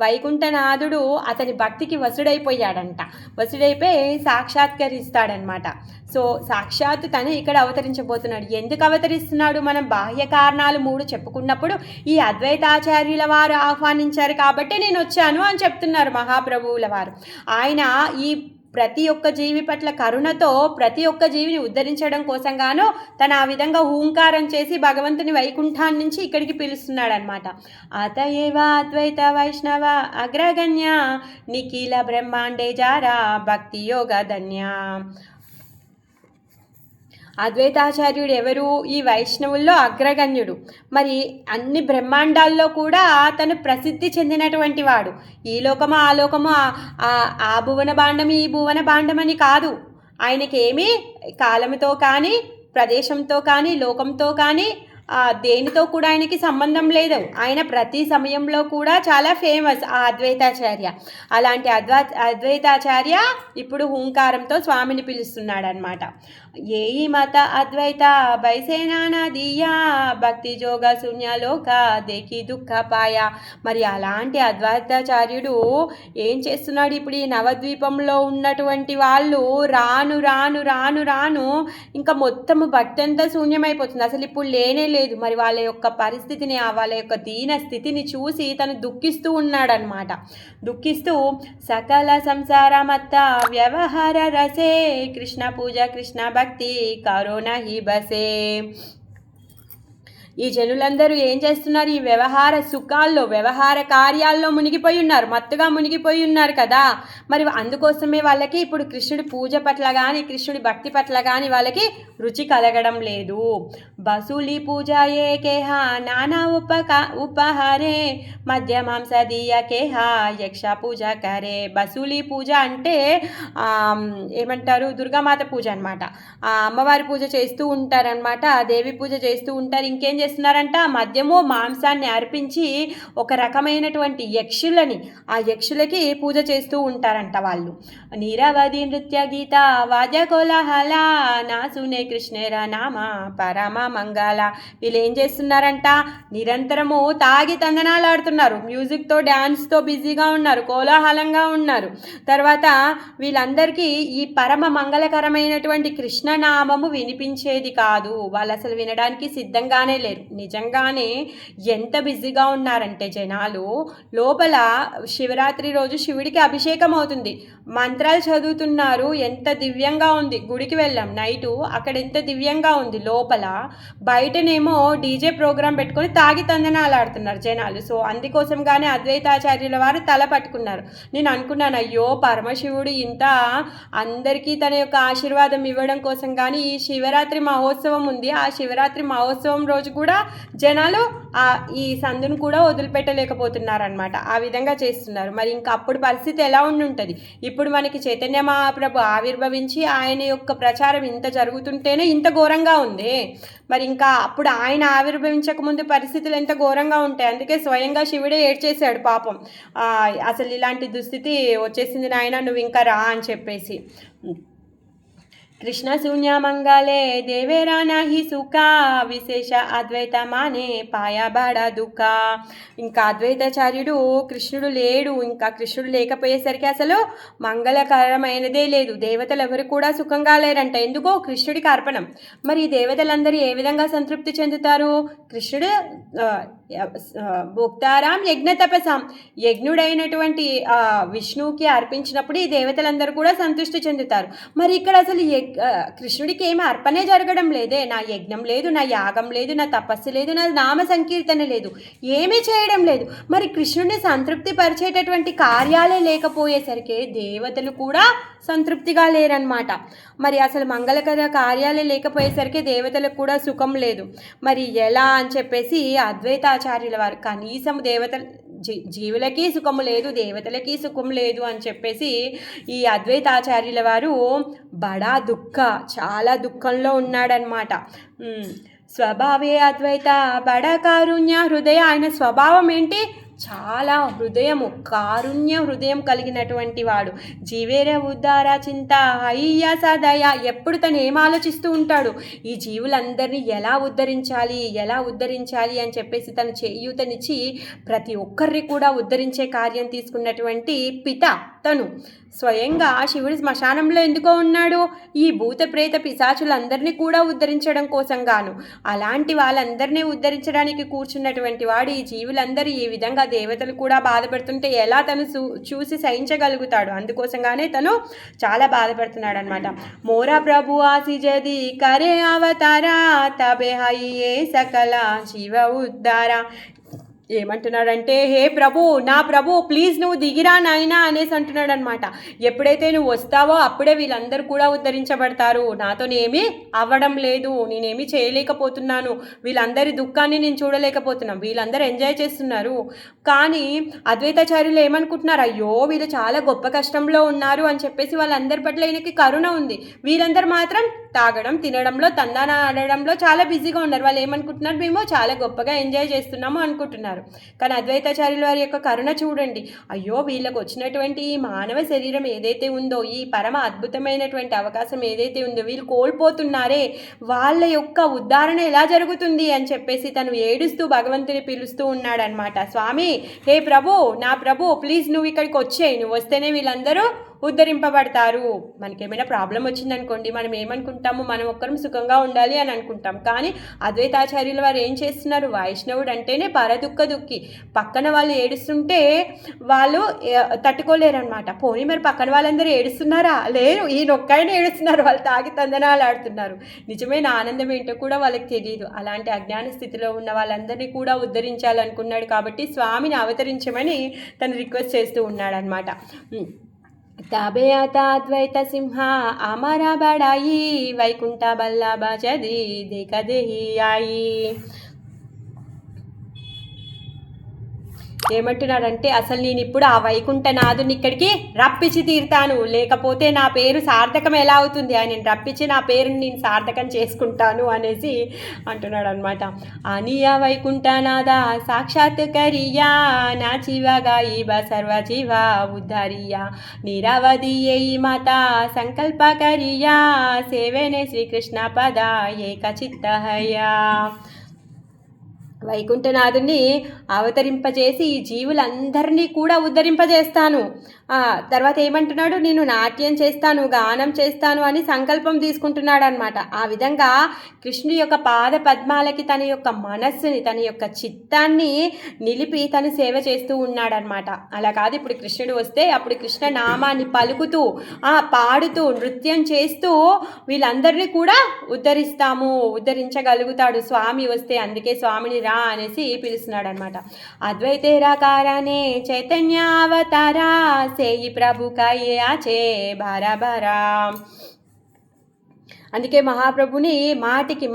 వైకుంఠనాథుడు అతని భక్తికి వసుడైపోయాడంట. వసుడైపోయి సాక్షాత్కరిస్తాడనమాట. సో సాక్షాత్ తను ఇక్కడ అవతరించబోతున్నాడు. ఎందుకు అవతరిస్తున్నాడు? మనం బాహ్య కారణాలు 3 చెప్పుకున్నప్పుడు ఈ అద్వైతాచార్యుల వారు ఆహ్వానించారు కాబట్టి నేను వచ్చాను అని చెప్తున్నారు మహాప్రభువుల వారు. ఆయన ఈ ప్రతి ఒక్క జీవి పట్ల కరుణతో ప్రతి ఒక్క జీవిని ఉద్ధరించడం కోసంగానో తను ఆ విధంగా హూంకారం చేసి భగవంతుని వైకుంఠాన్ని నుంచి ఇక్కడికి పిలుస్తున్నాడు అనమాట. అతయేవ అద్వైత వైష్ణవ అగ్రగణ్య నిఖిల బ్రహ్మాండే జారా భక్తి యోగ ధన్య. అద్వైతాచార్యుడు ఎవరు? ఈ వైష్ణవుల్లో అగ్రగణ్యుడు. మరి అన్ని బ్రహ్మాండాల్లో కూడా తను ప్రసిద్ధి చెందినటువంటి వాడు. ఈ లోకము ఆ లోకము, ఆ భువన భాండం ఈ భువన భాండం అని కాదు. ఆయనకేమీ కాలముతో కానీ ప్రదేశంతో కానీ లోకంతో కానీ దేనితో కూడా ఆయనకి సంబంధం లేదు. ఆయన ప్రతి సమయంలో కూడా చాలా ఫేమస్ ఆ అద్వైతాచార్య. అలాంటి అద్వైతాచార్య ఇప్పుడు హూంకారంతో స్వామిని పిలుస్తున్నాడనమాట. ఏయి మత అద్వైత బైసేనానదీయా భక్తి జోగ శూన్యలోక దేకి దుఃఖ పాయ. మరి అలాంటి అద్వైతాచార్యుడు ఏం చేస్తున్నాడు? ఇప్పుడు ఈ నవద్వీపంలో ఉన్నటువంటి వాళ్ళు రాను రాను రాను రాను ఇంకా మొత్తము భక్తి అంతా శూన్యమైపోతుంది. అసలు ఇప్పుడు లేనే లేదు. మరి వాళ్ళ యొక్క పరిస్థితిని, వాళ్ళ యొక్క దీన స్థితిని చూసి తను దుఃఖిస్తూ ఉన్నాడనమాట. దుఃఖిస్తూ సకల సంసారమత్త వ్యవహార రసే కృష్ణ పూజ కృష్ణ భక్తి కరోనా హి బసే. ఈ జనులందరూ ఏం చేస్తున్నారు? ఈ వ్యవహార సుఖాల్లో వ్యవహార కార్యాల్లో మునిగిపోయి ఉన్నారు, మత్తుగా మునిగిపోయి ఉన్నారు కదా. మరి అందుకోసమే వాళ్ళకి ఇప్పుడు కృష్ణుడి పూజ పట్ల కానీ కృష్ణుడి భక్తి పట్ల కానీ వాళ్ళకి రుచి కలగడం లేదు. బసూలి పూజ ఏ కేహ నానా ఉపహారే మధ్య మాంసదీయ కేహ యక్ష పూజ కరే. బసూలి పూజ అంటే ఏమంటారు? దుర్గామాత పూజ అనమాట. అమ్మవారి పూజ చేస్తూ ఉంటారనమాట, దేవి పూజ చేస్తూ ఉంటారు. ఇంకేం చేస్తున్నారంట? మద్యము మాంసాన్ని అర్పించి ఒక రకమైనటువంటి యక్షులని, ఆ యక్షులకి పూజ చేస్తూ ఉంటారంట వాళ్ళు. నీరవధి నృత్య గీత వాద్య కోలాహల నాసునే కృష్ణేర నామ పరమ మంగళ. వీళ్ళు ఏం చేస్తున్నారంట? నిరంతరము తాగి తందనాలు ఆడుతున్నారు, మ్యూజిక్తో డ్యాన్స్తో బిజీగా ఉన్నారు, కోలాహలంగా ఉన్నారు. తర్వాత వీళ్ళందరికీ ఈ పరమ మంగళకరమైనటువంటి కృష్ణనామము వినిపించేది కాదు. వాళ్ళు అసలు వినడానికి సిద్ధంగానే లేరు. నిజంగానే ఎంత బిజీగా ఉన్నారంటే జనాలు, లోపల శివరాత్రి రోజు శివుడికి అభిషేకం అవుతుంది, మంత్రాలు చదువుతున్నారు, ఎంత దివ్యంగా ఉంది. గుడికి వెళ్ళాం నైటు, అక్కడ ఎంత దివ్యంగా ఉంది లోపల. బయటనేమో డీజే ప్రోగ్రాం పెట్టుకొని తాగి తందనాలు ఆడుతున్నారు జనాలు. సో అందుకోసం కానీ అద్వైతాచార్యుల వారు తల పట్టుకున్నారు. నేను అనుకున్నాను, అయ్యో పరమశివుడు ఇంత అందరికీ తన యొక్క ఆశీర్వాదం ఇవ్వడం కోసం కానీ ఈ శివరాత్రి మహోత్సవం ఉంది, ఆ శివరాత్రి మహోత్సవం రోజు కూడా జనాలు ఈ సందును కూడా వదిలిపెట్టలేకపోతున్నారనమాట. ఆ విధంగా చేస్తున్నారు. మరి ఇంకా అప్పుడు పరిస్థితి ఎలా ఉండుంటుంది? ఇప్పుడు మనకి చైతన్య మహాప్రభు ఆవిర్భవించి ఆయన యొక్క ప్రచారం ఇంత జరుగుతుంటేనే ఇంత ఘోరంగా ఉంది. మరి ఇంకా అప్పుడు ఆయన ఆవిర్భవించక ముందు పరిస్థితులు ఎంత ఘోరంగా ఉంటాయి. అందుకే స్వయంగా శివుడే ఏడ్చేశాడు పాపం, అసలు ఇలాంటి దుస్థితి వచ్చేసింది నాయన, నువ్వు ఇంకా రా అని చెప్పేసి. కృష్ణ శూన్య మంగళే దేవేరా నాహి సుఖ విశేష అద్వైత మానే పాయబాడ దుఃఖ. ఇంకా అద్వైతాచార్యుడు కృష్ణుడు లేడు, ఇంకా కృష్ణుడు లేకపోయేసరికి అసలు మంగళకరమైనదే లేదు. దేవతలు ఎవరు కూడా సుఖంగా లేరంట. ఎందుకో? కృష్ణుడికి అర్పణం. మరి ఈ దేవతలందరూ ఏ విధంగా సంతృప్తి చెందుతారు? కృష్ణుడు భోక్తారాం యజ్ఞ తపసాం, యజ్ఞుడైనటువంటి విష్ణువుకి అర్పించినప్పుడు ఈ దేవతలందరూ కూడా సంతృష్టి చెందుతారు. మరి ఇక్కడ అసలు కృష్ణుడికి ఏమి అర్పణే జరగడం లేదే. నా యజ్ఞం లేదు, నా యాగం లేదు, నా తపస్సు లేదు, నా నామ సంకీర్తన లేదు, ఏమీ చేయడం లేదు. మరి కృష్ణుడిని సంతృప్తి పరిచేటటువంటి కార్యాలే లేకపోయేసరికి దేవతలు కూడా సంతృప్తిగా లేరనమాట. మరి అసలు మంగళకర కార్యాలే లేకపోయేసరికి దేవతలకు కూడా సుఖం లేదు. మరి ఎలా అని చెప్పేసి అద్వైతాచార్యుల వారు కనీసం జీవులకి సుఖము లేదు, దేవతలకి సుఖం లేదు అని చెప్పేసి ఈ అద్వైతాచార్యుల వారు బడా చాలా దుఃఖంలో ఉన్నాడనమాట. స్వభావే అద్వైత బడా కారుణ్య హృదయ. ఆయన స్వభావం ఏంటి? చాలా కారుణ్య హృదయం కలిగినటువంటి వాడు. జీవేర ఉద్ధార చింత హయ్య సదయ. ఎప్పుడు తను ఏం ఆలోచిస్తూ ఉంటాడు, ఈ జీవులందరినీ ఎలా ఉద్ధరించాలి అని చెప్పేసి తను చేయూతనిచ్చి ప్రతి ఒక్కరిని కూడా ఉద్ధరించే కార్యం తీసుకున్నటువంటి పిత తను. స్వయంగా శివుడు శ్మశానంలో ఎందుకో ఉన్నాడు, ఈ భూత ప్రేత పిశాచులందరినీ కూడా ఉద్ధరించడం కోసం గాను. అలాంటి వాళ్ళందరినీ ఉద్ధరించడానికి కూర్చున్నటువంటి వాడు ఈ జీవులందరూ ఈ విధంగా దేవతలు కూడా బాధపడుతుంటే ఎలా తను చూసి సహించగలుగుతాడు. అందుకోసంగానే తను చాలా బాధపడుతున్నాడు అనమాట. మోరా ప్రభు ఆసిజది కరే అవతారా తబే హయ్యే సకల జీవ ఉద్ధారా. ఏమంటున్నాడంటే, హే ప్రభు, నా ప్రభు ప్లీజ్ నువ్వు దిగిరా నాయనా అనేసి అంటున్నాడు అనమాట. ఎప్పుడైతే నువ్వు వస్తావో అప్పుడే వీళ్ళందరూ కూడా ఉద్ధరించబడతారు. నాతోనేమీ అవ్వడం లేదు, నేనేమీ చేయలేకపోతున్నాను, వీళ్ళందరి దుఃఖాన్ని నేను చూడలేకపోతున్నాను, వీళ్ళందరూ ఎంజాయ్ చేస్తున్నారు. కానీ అద్వైతాచార్యులు ఏమనుకుంటున్నారు, అయ్యో వీళ్ళు చాలా గొప్ప కష్టంలో ఉన్నారు అని చెప్పేసి వాళ్ళందరి పట్ల ఈయనకి కరుణ ఉంది. వీళ్ళందరూ మాత్రం తాగడం తినడంలో తందాన ఆడడంలో చాలా బిజీగా ఉన్నారు. వాళ్ళు ఏమనుకుంటున్నారు, మేము చాలా గొప్పగా ఎంజాయ్ చేస్తున్నాము అనుకుంటున్నారు. కానీ అద్వైతాచార్యుల వారి యొక్క కరుణ చూడండి. అయ్యో వీళ్ళకు వచ్చినటువంటి ఈ మానవ శరీరం ఏదైతే ఉందో, ఈ పరమ అద్భుతమైనటువంటి అవకాశం ఏదైతే ఉందో వీళ్ళు కోల్పోతున్నారే, వాళ్ళ యొక్క ఉద్ధరణ ఎలా జరుగుతుంది అని చెప్పేసి తను ఏడుస్తూ భగవంతుని పిలుస్తూ ఉన్నాడనమాట. స్వామి, హే ప్రభు, నా ప్రభు ప్లీజ్ నువ్వు ఇక్కడికి వచ్చేయి, నువ్వు వస్తేనే వీళ్ళందరూ ఉద్ధరింపబడతారు. మనకేమైనా ప్రాబ్లం వచ్చిందనుకోండి, మనం ఏమనుకుంటాము, మనం ఒక్కరం సుఖంగా ఉండాలి అని అనుకుంటాం. కానీ అద్వైతాచార్యుల వారు ఏం చేస్తున్నారు, వైష్ణవుడు అంటేనే పరదుఃఖ దుఃఖి. పక్కన వాళ్ళు ఏడుస్తుంటే వాళ్ళు తట్టుకోలేరనమాట. పోనీ మరి పక్కన వాళ్ళందరూ ఏడుస్తున్నారా, లేరు, ఈయన ఒక్కైనా ఏడుస్తున్నారు, వాళ్ళు తాగి తందనాలు ఆడుతున్నారు. నిజమైన ఆనందం ఏంటో కూడా వాళ్ళకి తెలియదు. అలాంటి అజ్ఞాన స్థితిలో ఉన్న వాళ్ళందరినీ కూడా ఉద్ధరించాలనుకున్నాడు కాబట్టి స్వామిని అవతరించమని తను రిక్వెస్ట్ చేస్తూ ఉన్నాడనమాట. ताबे आता अद्वैत सिंह आमारा बड़ाई वैकुंठ बल्लभ जदी देख देही आई. ఏమంటున్నాడంటే, అసలు నేను ఇప్పుడు ఆ వైకుంఠనాథుని ఇక్కడికి రప్పించి తీరుతాను, లేకపోతే నా పేరు సార్థకం ఎలా అవుతుంది, ఆయన రప్పించి నా పేరుని నేను సార్థకం చేసుకుంటాను అనేసి అంటున్నాడు అనమాట. అనియా వైకుంఠనాథ సాక్షాత్కరియా నా జీవగా ఈవ సర్వజీవ ఉద్ధరియా నిరవధి ఏయి మాత సంకల్పకరియా సేవేనే శ్రీకృష్ణ పద ఏక చిత్తహయ్యా. వైకుంఠనాథుని అవతరింపజేసి ఈ జీవులందరినీ కూడా ఉద్ధరింపజేస్తాను. తర్వాత ఏమంటున్నాడు, నేను నాట్యం చేస్తాను, గానం చేస్తాను అని సంకల్పం తీసుకుంటున్నాడు అనమాట. ఆ విధంగా కృష్ణుడి యొక్క పాద పద్మాలకి తన యొక్క మనస్సుని, తన యొక్క చిత్తాన్ని నిలిపి తను సేవ చేస్తూ ఉన్నాడనమాట. అలా కాదు, ఇప్పుడు కృష్ణుడు వస్తే అప్పుడు కృష్ణ నామాన్ని పలుకుతూ పాడుతూ నృత్యం చేస్తూ వీళ్ళందరినీ కూడా ఉద్ధరించగలుగుతాడు స్వామి వస్తే. అందుకే స్వామిని రా అనేసి పిలుస్తున్నాడు అనమాట. అద్వైతేరాకారానే చైతన్యావతారా సేయి ప్రభు కాయే ఆచే భారా భారా. అందుకే మహాప్రభుని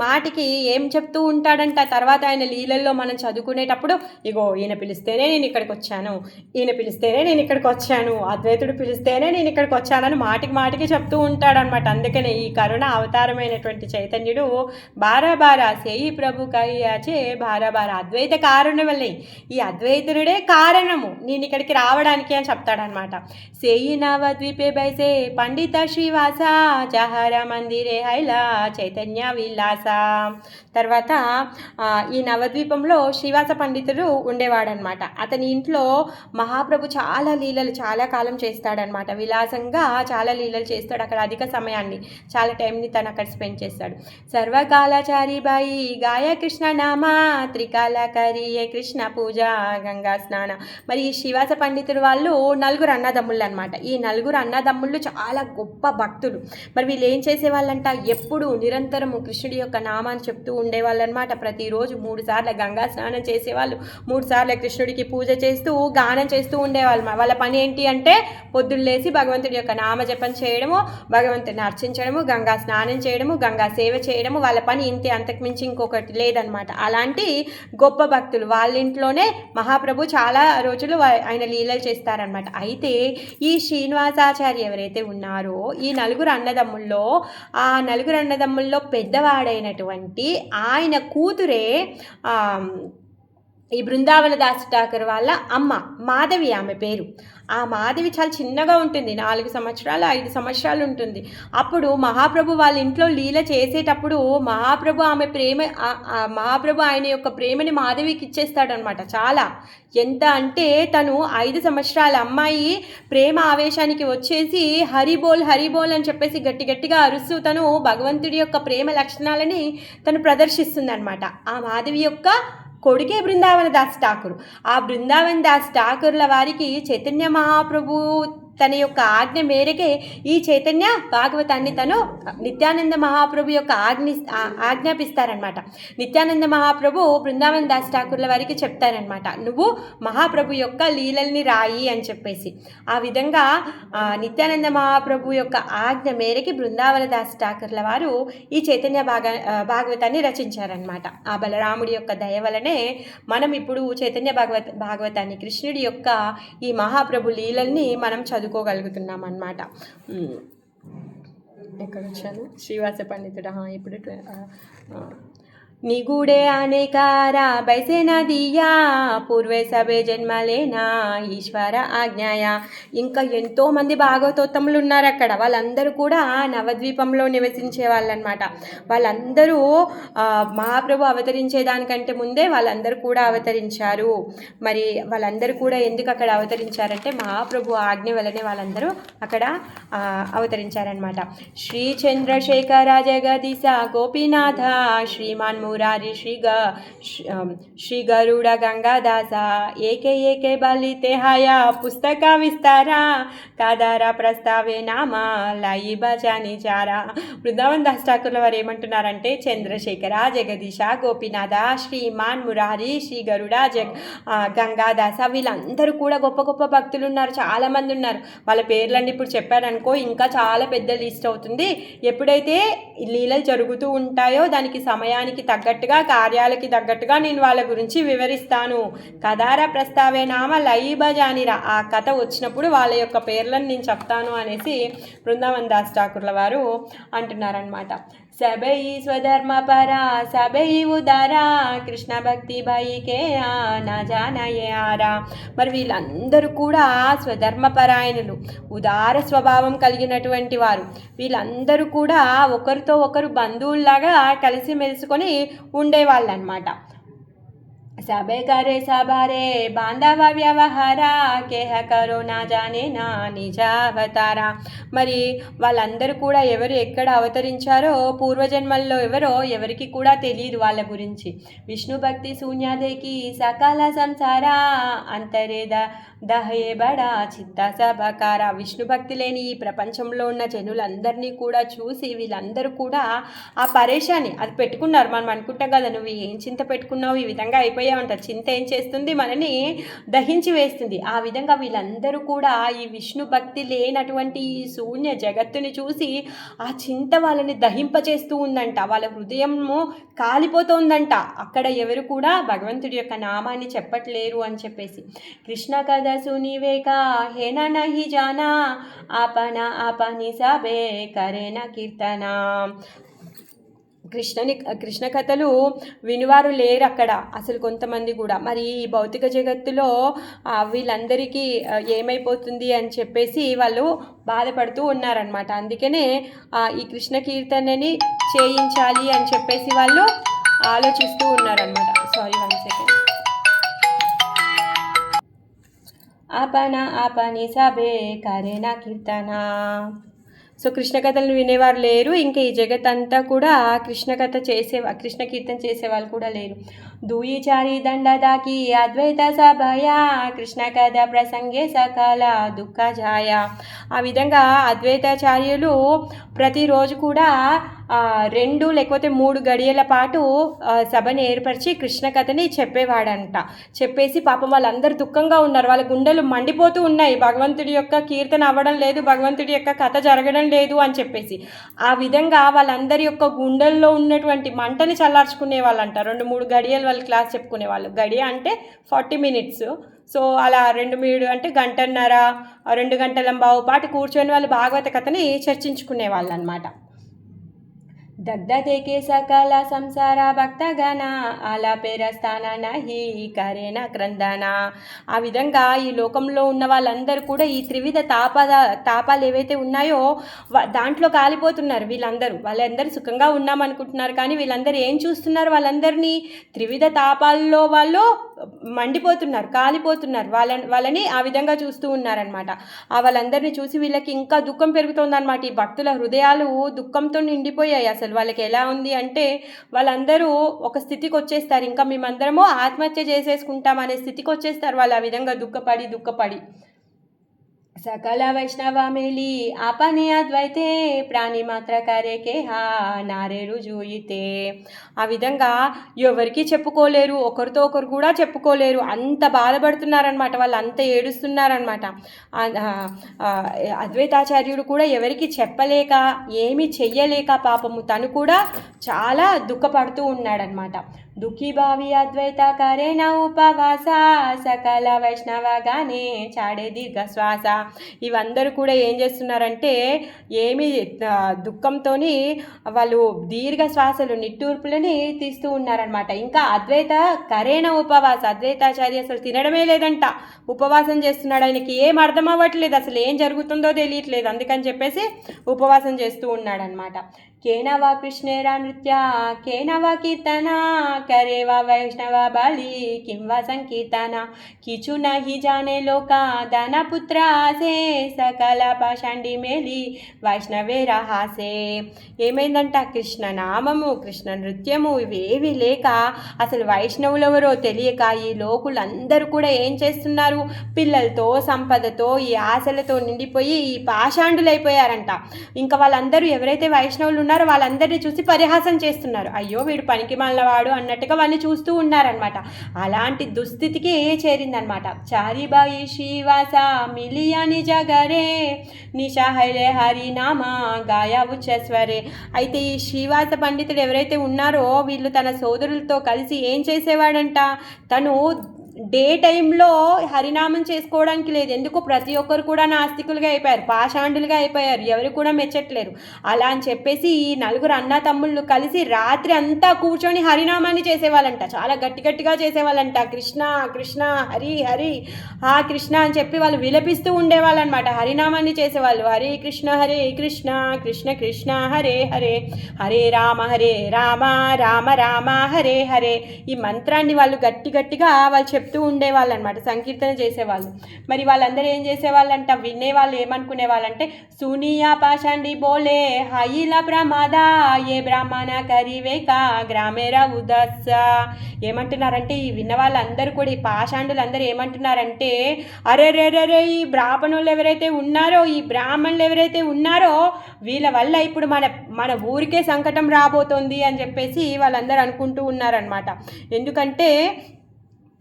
మాటికి ఏం చెప్తూ ఉంటాడంట. తర్వాత ఆయన లీలల్లో మనం చదువుకునేటప్పుడు, ఇగో ఈయన పిలిస్తేనే నేను ఇక్కడికి వచ్చాను, ఈయన పిలిస్తేనే నేను ఇక్కడికి వచ్చాను, అద్వైతుడు పిలిస్తేనే నేను ఇక్కడికి వచ్చానని మాటికి చెప్తూ ఉంటాడనమాట. అందుకనే ఈ కరుణ అవతారమైనటువంటి చైతన్యుడు బారా సేయి ప్రభు కయ్యాచే బారా అద్వైత కారణం వల్లే, ఈ అద్వైతుడే కారణము నేను ఇక్కడికి రావడానికి అని చెప్తాడనమాట. సేయి నవద్వీపే బైసే పండిత శ్రీవాస జహర మందిరే హైలా చైతన్య విలాస. తర్వాత ఈ నవద్వీపంలో శ్రీవాస పండితుడు ఉండేవాడనమాట. అతని ఇంట్లో మహాప్రభు చాలా కాలం చేస్తాడనమాట. విలాసంగా చాలా లీలలు చేస్తాడు. అక్కడ అధిక సమయాన్ని, చాలా టైంని తను అక్కడ స్పెండ్ చేస్తాడు. సర్వకాలాచారి బాయి గాయ కృష్ణ నామ త్రికాల కరియే కృష్ణ పూజ గంగా స్నాన. మరి ఈ శ్రీవాస పండితుడు వాళ్ళు నలుగురు అన్నదమ్ముళ్ళు అనమాట. ఈ నలుగురు అన్నదమ్ముళ్ళు చాలా గొప్ప భక్తులు. మరి వీళ్ళు ఏం చేసేవాళ్ళంట, ఎప్పుడు నిరంతరము కృష్ణుడి యొక్క నామాన్ని చెప్తూ ఉండేవాళ్ళు అనమాట. ప్రతిరోజు 3 సార్లు గంగా స్నానం చేసేవాళ్ళు, 3 సార్లు కృష్ణుడికి పూజ చేస్తూ గానం చేస్తూ ఉండేవాళ్ళు. వాళ్ళ పని ఏంటి అంటే పొద్దున్న లేచి భగవంతుడి యొక్క నామజపం చేయడము, భగవంతుడిని అర్చించడము, గంగా స్నానం చేయడము, గంగా సేవ చేయడము. వాళ్ళ పని ఇంతే, అంతకుమించి ఇంకొకటి లేదనమాట. అలాంటి గొప్ప భక్తులు వాళ్ళ ఇంట్లోనే మహాప్రభు చాలా రోజులు ఆయన లీలలు చేస్తారనమాట. అయితే ఈ శ్రీనివాసాచార్య ఎవరైతే ఉన్నారో ఈ నలుగురు అన్నదమ్ముల్లో పెద్దవాడైనటువంటి ఆయన కూతురే ఈ బృందావన దాస్ ఠాకూర్ వాళ్ళ అమ్మ మాధవి ఆమె పేరు. ఆ మాధవి చాలా చిన్నగా ఉంటుంది, 4 సంవత్సరాలు 5 సంవత్సరాలు ఉంటుంది. అప్పుడు మహాప్రభు వాళ్ళ ఇంట్లో లీల చేసేటప్పుడు మహాప్రభు మహాప్రభు ఆయన యొక్క ప్రేమని మాధవికి ఇచ్చేస్తాడనమాట. చాలా ఎంత అంటే తను 5 సంవత్సరాల అమ్మాయి ప్రేమ ఆవేశానికి వచ్చేసి హరిబోల్ హరిబోల్ అని చెప్పేసి గట్టి గట్టిగా అరుస్తూ తను భగవంతుడి యొక్క ప్రేమ లక్షణాలని తను ప్రదర్శిస్తుందనమాట. ఆ మాధవి యొక్క కొడుకే బృందావన దాస్ ఠాకూర్. ఆ బృందావన దాస్ ఠాకూర్ల వారికి చైతన్య మహాప్రభు తన యొక్క ఆజ్ఞ మేరకే ఈ చైతన్య భాగవతాన్ని తను నిత్యానంద మహాప్రభు యొక్క ఆజ్ఞాపిస్తారనమాట. నిత్యానంద మహాప్రభు బృందావన దాస్ ఠాకూర్ల వారికి చెప్తారనమాట, నువ్వు మహాప్రభు యొక్క లీలల్ని రాయి అని చెప్పేసి. ఆ విధంగా నిత్యానంద మహాప్రభు యొక్క ఆజ్ఞ మేరకి బృందావన దాస్ ఠాకూర్ల వారు ఈ చైతన్య భాగవతాన్ని రచించారనమాట. ఆ బలరాముడి యొక్క దయ వలనే మనం ఇప్పుడు చైతన్య భాగవతాన్ని, కృష్ణుడి యొక్క ఈ మహాప్రభు లీలల్ని మనం చదువుకోగలుగుతున్నాం అన్నమాట. ఎక్కడ వచ్చాను? శ్రీవాస పండితుడు. ఇప్పుడు निगूढ़े आने कारा बैसे न दिया పూర్వే సభే జన్మలేనా ఈశ్వర ఆజ్ఞాయ. ఇంకా ఎంతో మంది భాగవతోత్తములు ఉన్నారు అక్కడ. వాళ్ళందరూ కూడా నవద్వీపంలో నివసించే వాళ్ళనమాట. వాళ్ళందరూ మహాప్రభు అవతరించేదానికంటే ముందే వాళ్ళందరూ కూడా అవతరించారు. మరి వాళ్ళందరూ కూడా ఎందుకు అక్కడ అవతరించారంటే మహాప్రభు ఆజ్ఞ వలనే వాళ్ళందరూ అక్కడ అవతరించారనమాట. శ్రీ చంద్రశేఖర జగదీశ గోపీనాథ శ్రీమాన్ मुरारी श्री गरुड़ गंगादासा एके एके बलिते हाया पुस्तका विस्तारा कादारा प्रस्तावे नामा लाई बचानी चारा. బృందావన్ దాస్ ఠాకూర్ల వారు ఏమంటున్నారంటే చంద్రశేఖర జగదీశ గోపీనాథ శ్రీమాన్ మురారి శ్రీ గరుడ గంగాదాస వీళ్ళందరూ కూడా గొప్ప గొప్ప భక్తులు ఉన్నారు, చాలామంది ఉన్నారు. వాళ్ళ పేర్లన్నీ ఇప్పుడు చెప్పారనుకో ఇంకా చాలా పెద్ద లిస్ట్ అవుతుంది. ఎప్పుడైతే లీలలు జరుగుతూ ఉంటాయో దానికి సమయానికి తగ్గట్టుగా కార్యాలకి తగ్గట్టుగా నేను వాళ్ళ గురించి వివరిస్తాను. కదారా ప్రస్తావే నామ లైబజానిరా, ఆ కథ వచ్చినప్పుడు వాళ్ళ యొక్క పేర్లను నేను చెప్తాను అనేసి బృందావన్ దాస్ ఠాకూర్ల వారు అంటున్నారనమాట. సభై స్వధర్మ పరా సభై ఉదారా కృష్ణ భక్తి భైకే నా జానయే ఆరా. మరి వీళ్ళందరూ కూడా స్వధర్మపరాయణులు, ఉదార స్వభావం కలిగినటువంటి వారు. వీళ్ళందరూ కూడా ఒకరితో ఒకరు బంధువుల్లాగా కలిసి మెలుసుకొని ఉండేవాళ్ళు అనమాట. సభే కరే సభారే బాంధవ వ్యవహారా కేహ కరో నా జానే నా నిజావతారా. మరి వాళ్ళందరూ కూడా ఎవరు ఎక్కడ అవతరించారో పూర్వజన్మల్లో ఎవరో ఎవరికి కూడా తెలియదు వాళ్ళ గురించి. విష్ణు భక్తి శూన్యదేకి సకాల సంసార అంతరేద దహే బడా చిత్త సభకార. విష్ణు భక్తి లేని ఈ ప్రపంచంలో ఉన్న జనులందరినీ కూడా చూసి వీళ్ళందరూ కూడా ఆ పరేషాన్ని అది పెట్టుకున్నారు. మనం అనుకుంటాం కదా, నువ్వు ఏం చింత పెట్టుకున్నావు, ఈ విధంగా అయిపోయావు అంటారు. చింత ఏం చేస్తుంది, మనని దహించి వేస్తుంది. ఆ విధంగా వీళ్ళందరూ కూడా ఈ విష్ణు భక్తి లేనటువంటి ఈ శూన్య జగత్తుని చూసి ఆ చింత వాళ్ళని దహింపచేస్తూ ఉందంట. వాళ్ళ హృదయము కాలిపోతుందంట. అక్కడ ఎవరు కూడా భగవంతుడి యొక్క నామాన్ని చెప్పట్లేరు అని చెప్పేసి. కృష్ణ కథ సునివేకా హేనా నహి జానా ఆపన ఆపని సబే కరేనా కీర్తన. కృష్ణ కథలు వినివారు లేరు అక్కడ అసలు కొంతమంది కూడా. మరి ఈ భౌతిక జగత్తులో వీళ్ళందరికీ ఏమైపోతుంది అని చెప్పేసి వాళ్ళు బాధపడుతూ ఉన్నారనమాట. అందుకనే ఈ కృష్ణ కీర్తనని చేయించాలి అని చెప్పేసి వాళ్ళు ఆలోచిస్తూ ఉన్నారనమాట. Sorry, 1 second. ఆపన ఆపని సభే కరేనా కీర్తన. సో కృష్ణ కథలను వినేవారు లేరు. ఇంకా ఈ జగత్ అంతా కూడా కృష్ణ కీర్తన చేసేవాళ్ళు కూడా లేరు. దూయి చారి దండదాకి అద్వైత సభయ కృష్ణ కథ ప్రసంగే సకల దుఃఖ జాయ. ఆ విధంగా అద్వైతాచార్యులు ప్రతిరోజు కూడా 2 లేకపోతే 3 గడియల పాటు సభని ఏర్పరిచి కృష్ణ కథని చెప్పేవాడంట. చెప్పేసి పాపం వాళ్ళందరూ దుఃఖంగా ఉన్నారు, వాళ్ళ గుండెలు మండిపోతూ ఉన్నాయి. భగవంతుడి యొక్క కీర్తన అవ్వడం లేదు, భగవంతుడి యొక్క కథ జరగడం లేదు అని చెప్పేసి. ఆ విధంగా వాళ్ళందరి యొక్క గుండెల్లో ఉన్నటువంటి మంటని చల్లార్చుకునే వాళ్ళంట. 2-3 గడియలు వాళ్ళు క్లాస్ చెప్పుకునేవాళ్ళు. గడియ అంటే 40 మినిట్స్. సో అలా 2 అంటే 1.5 2 గంటల పాటు కూర్చొని వాళ్ళు భాగవత కథని చర్చించుకునే వాళ్ళు అనమాట. దగ్ధతే సకల సంసార భక్తగణ ఆలాపేరస్థాన నహి కరేణ క్రందన. ఆ విధంగా ఈ లోకంలో ఉన్న వాళ్ళందరూ కూడా ఈ త్రివిధ తాపాలు ఏవైతే ఉన్నాయో దాంట్లో కాలిపోతున్నారు. వాళ్ళందరూ సుఖంగా ఉన్నామనుకుంటున్నారు, కానీ వీళ్ళందరూ ఏం చూస్తున్నారు? వాళ్ళందరినీ త్రివిధ తాపాల్లో వాళ్ళు మండిపోతున్నారు, కాలిపోతున్నారు. వాళ్ళని ఆ విధంగా చూస్తూ ఉన్నారనమాట. వాళ్ళందరినీ చూసి వీళ్ళకి ఇంకా దుఃఖం పెరుగుతుందన్నమాట. ఈ భక్తుల హృదయాలు దుఃఖంతో నిండిపోయాయి. అసలు వాళ్ళకి ఎలా ఉంది అంటే వాళ్ళందరూ ఒక స్థితికి వచ్చేస్తారు, ఇంకా మేమందరము ఆత్మహత్య చేసేసుకుంటాం అనే స్థితికి వచ్చేస్తారు వాళ్ళు, ఆ విధంగా దుఃఖపడి. सकल वैष्णव मिली आपने अद्वैते ప్రాణి మాత్ర కరేకే హా నారే రుజుయితే. ఆ విధంగా ఎవరికి చెప్పుకోలేరు, ఒకరితో ఒకరు కూడా చెప్పుకోలేరు, అంత బాధపడుతున్నారనమాట, వాళ్ళు అంత ఏడుస్తున్నారనమాట. అద్వైతాచార్యుడు కూడా ఎవరికి చెప్పలేక ఏమీ చెయ్యలేక పాపము తను కూడా చాలా దుఃఖపడుతూ ఉన్నాడనమాట. దుఃఖీ భావి అద్వైత కరేణ ఉపవాస సకల వైష్ణవగానే చాడే దీర్ఘ శ్వాస. ఇవందరూ కూడా ఏం చేస్తున్నారంటే ఏమి దుఃఖంతో వాళ్ళు దీర్ఘ శ్వాసలు నిట్టూర్పులని తీస్తూ ఉన్నారనమాట. ఇంకా అద్వైత కరేణ ఉపవాస, అద్వైతాచార్య అసలు తినడమే లేదంట, ఉపవాసం చేస్తున్నాడు. ఆయనకి ఏం అర్థం అవ్వట్లేదు, అసలు ఏం జరుగుతుందో తెలియట్లేదు, అందుకని చెప్పేసి ఉపవాసం చేస్తూ ఉన్నాడనమాట. కేనవా కృష్ణేరా నృత్య కేనవా కీర్తన కరేవా వైష్ణవ బలి కింవా సంకీర్తన కిచు నహి జానే లోక ధనపుత్ర ఆసే సకల పాషాండి మేలి వైష్ణవే రహాసే. ఏమైందంట, కృష్ణ నామము కృష్ణ నృత్యము ఇవేవి లేక అసలు వైష్ణవులెవరో తెలియక ఈ లోకులందరూ కూడా ఏం చేస్తున్నారు, పిల్లలతో సంపదతో ఈ ఆశలతో నిండిపోయి ఈ పాషాండులైపోయారంట. ఇంకా వాళ్ళందరూ ఎవరైతే వైష్ణవులు ఉన్నారో వాళ్ళందరినీ చూసి పరిహాసం చేస్తున్నారు, అయ్యో వీడు పనికి మాలవాడు అన్నట్టుగా వాళ్ళని చూస్తూ ఉన్నారనమాట. అలాంటి దుస్థితికి చేరిందనమాట. చారిబాయి శ్రీవాస మిలియా నిజ గరే నిషా హైలే హరినామా గాయా ఉచ్చస్వరే. అయితే ఈ శ్రీవాస పండితుడు ఎవరైతే ఉన్నారో వీళ్ళు తన సోదరులతో కలిసి ఏం చేసేవాడంట, తను డే టైంలో హరినామం చేసుకోవడానికి లేదు, ఎందుకు ప్రతి ఒక్కరు కూడా నాస్తికులుగా అయిపోయారు, పాషాండులుగా అయిపోయారు, ఎవరు కూడా మెచ్చట్లేరు. అలా అని చెప్పేసి ఈ నలుగురు అన్న తమ్ముళ్ళు కలిసి రాత్రి అంతా కూర్చొని హరినామాన్ని చేసేవాళ్ళంట, చాలా గట్టిగా చేసేవాళ్ళంట. కృష్ణ కృష్ణ హరి హరి హా కృష్ణ అని చెప్పి వాళ్ళు విలపిస్తూ ఉండేవాళ్ళనమాట, హరినామాన్ని చేసేవాళ్ళు. హరే కృష్ణ కృష్ణ కృష్ణ హరే హరే హరే రామ రామ రామ హరే హరే. ఈ మంత్రాన్ని వాళ్ళు గట్టిగా వాళ్ళు చెప్తూ ఉండేవాళ్ళు అనమాట, సంకీర్తన చేసేవాళ్ళు. మరి వాళ్ళందరూ ఏం చేసేవాళ్ళంట, వినేవాళ్ళు ఏమనుకునే వాళ్ళంటే సునియా పాషాండి బోలే హయిల ప్రమాద ఏ బ్రాహ్మణ కరివేక గ్రామేర ఉదస్స. ఏమంటున్నారంటే ఈ విన్న వాళ్ళందరూ కూడా ఈ పాషాండులందరూ ఏమంటున్నారంటే అరే ఈ బ్రాహ్మణులు ఎవరైతే ఉన్నారో ఈ బ్రాహ్మణులు ఎవరైతే ఉన్నారో వీళ్ళ వల్ల ఇప్పుడు మన ఊరికే సంకటం రాబోతోంది అని చెప్పేసి వాళ్ళందరూ అనుకుంటూ ఉన్నారనమాట. ఎందుకంటే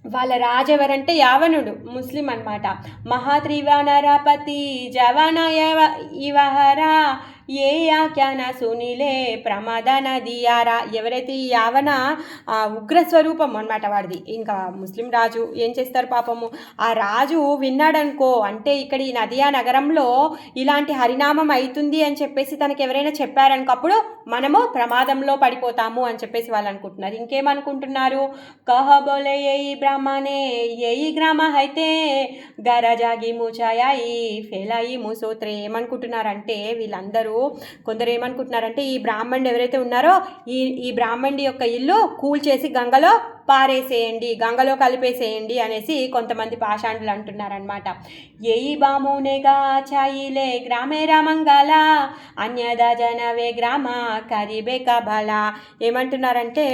వాళ్ళ రాజు ఎవరంటే యావనుడు, ముస్లిం అనమాట. మహాత్రివానరపతి జవాన ఇవహరా ఏ ఆఖ్యాన సునీలే ప్రమాదాన దియారా. ఎవరైతే ఈ యావన ఉగ్రస్వరూపం అనమాట వాడిది. ఇంకా ముస్లిం రాజు ఏం చేస్తారు పాపము, ఆ రాజు విన్నాడనుకో, అంటే ఇక్కడ ఈ నదియా నగరంలో ఇలాంటి హరినామం అవుతుంది అని చెప్పేసి తనకి ఎవరైనా చెప్పారనుకో అప్పుడు మనము ప్రమాదంలో పడిపోతాము అని చెప్పేసి వాళ్ళు అనుకుంటున్నారు. ఇంకేమనుకుంటున్నారు, కహబోలే ఏయి బ్రాహ్మణే ఏయి గ్రామ అయితే గరజాగి ముచాయి ఫెలాయి ముసోత్రే. ఏమనుకుంటున్నారంటే వీళ్ళందరూ కొందరు ఏమనుకుంటున్నారంటే ఈ బ్రాహ్మణుడు ఎవరైతే ఉన్నారో ఈ బ్రాహ్మణుడి యొక్క ఇల్లు కూల్చేసి గంగలో పారేసేయండి, గంగలో కలిపేసేయండి అనేసి కొంతమంది పాషాండులు అంటున్నారనమాట. ఏయి బామునేగా చాయిలే గ్రామే రామంగాల అన్యదా జనవే గ్రామ కరిబే కబల. ఏమంటున్నారంటే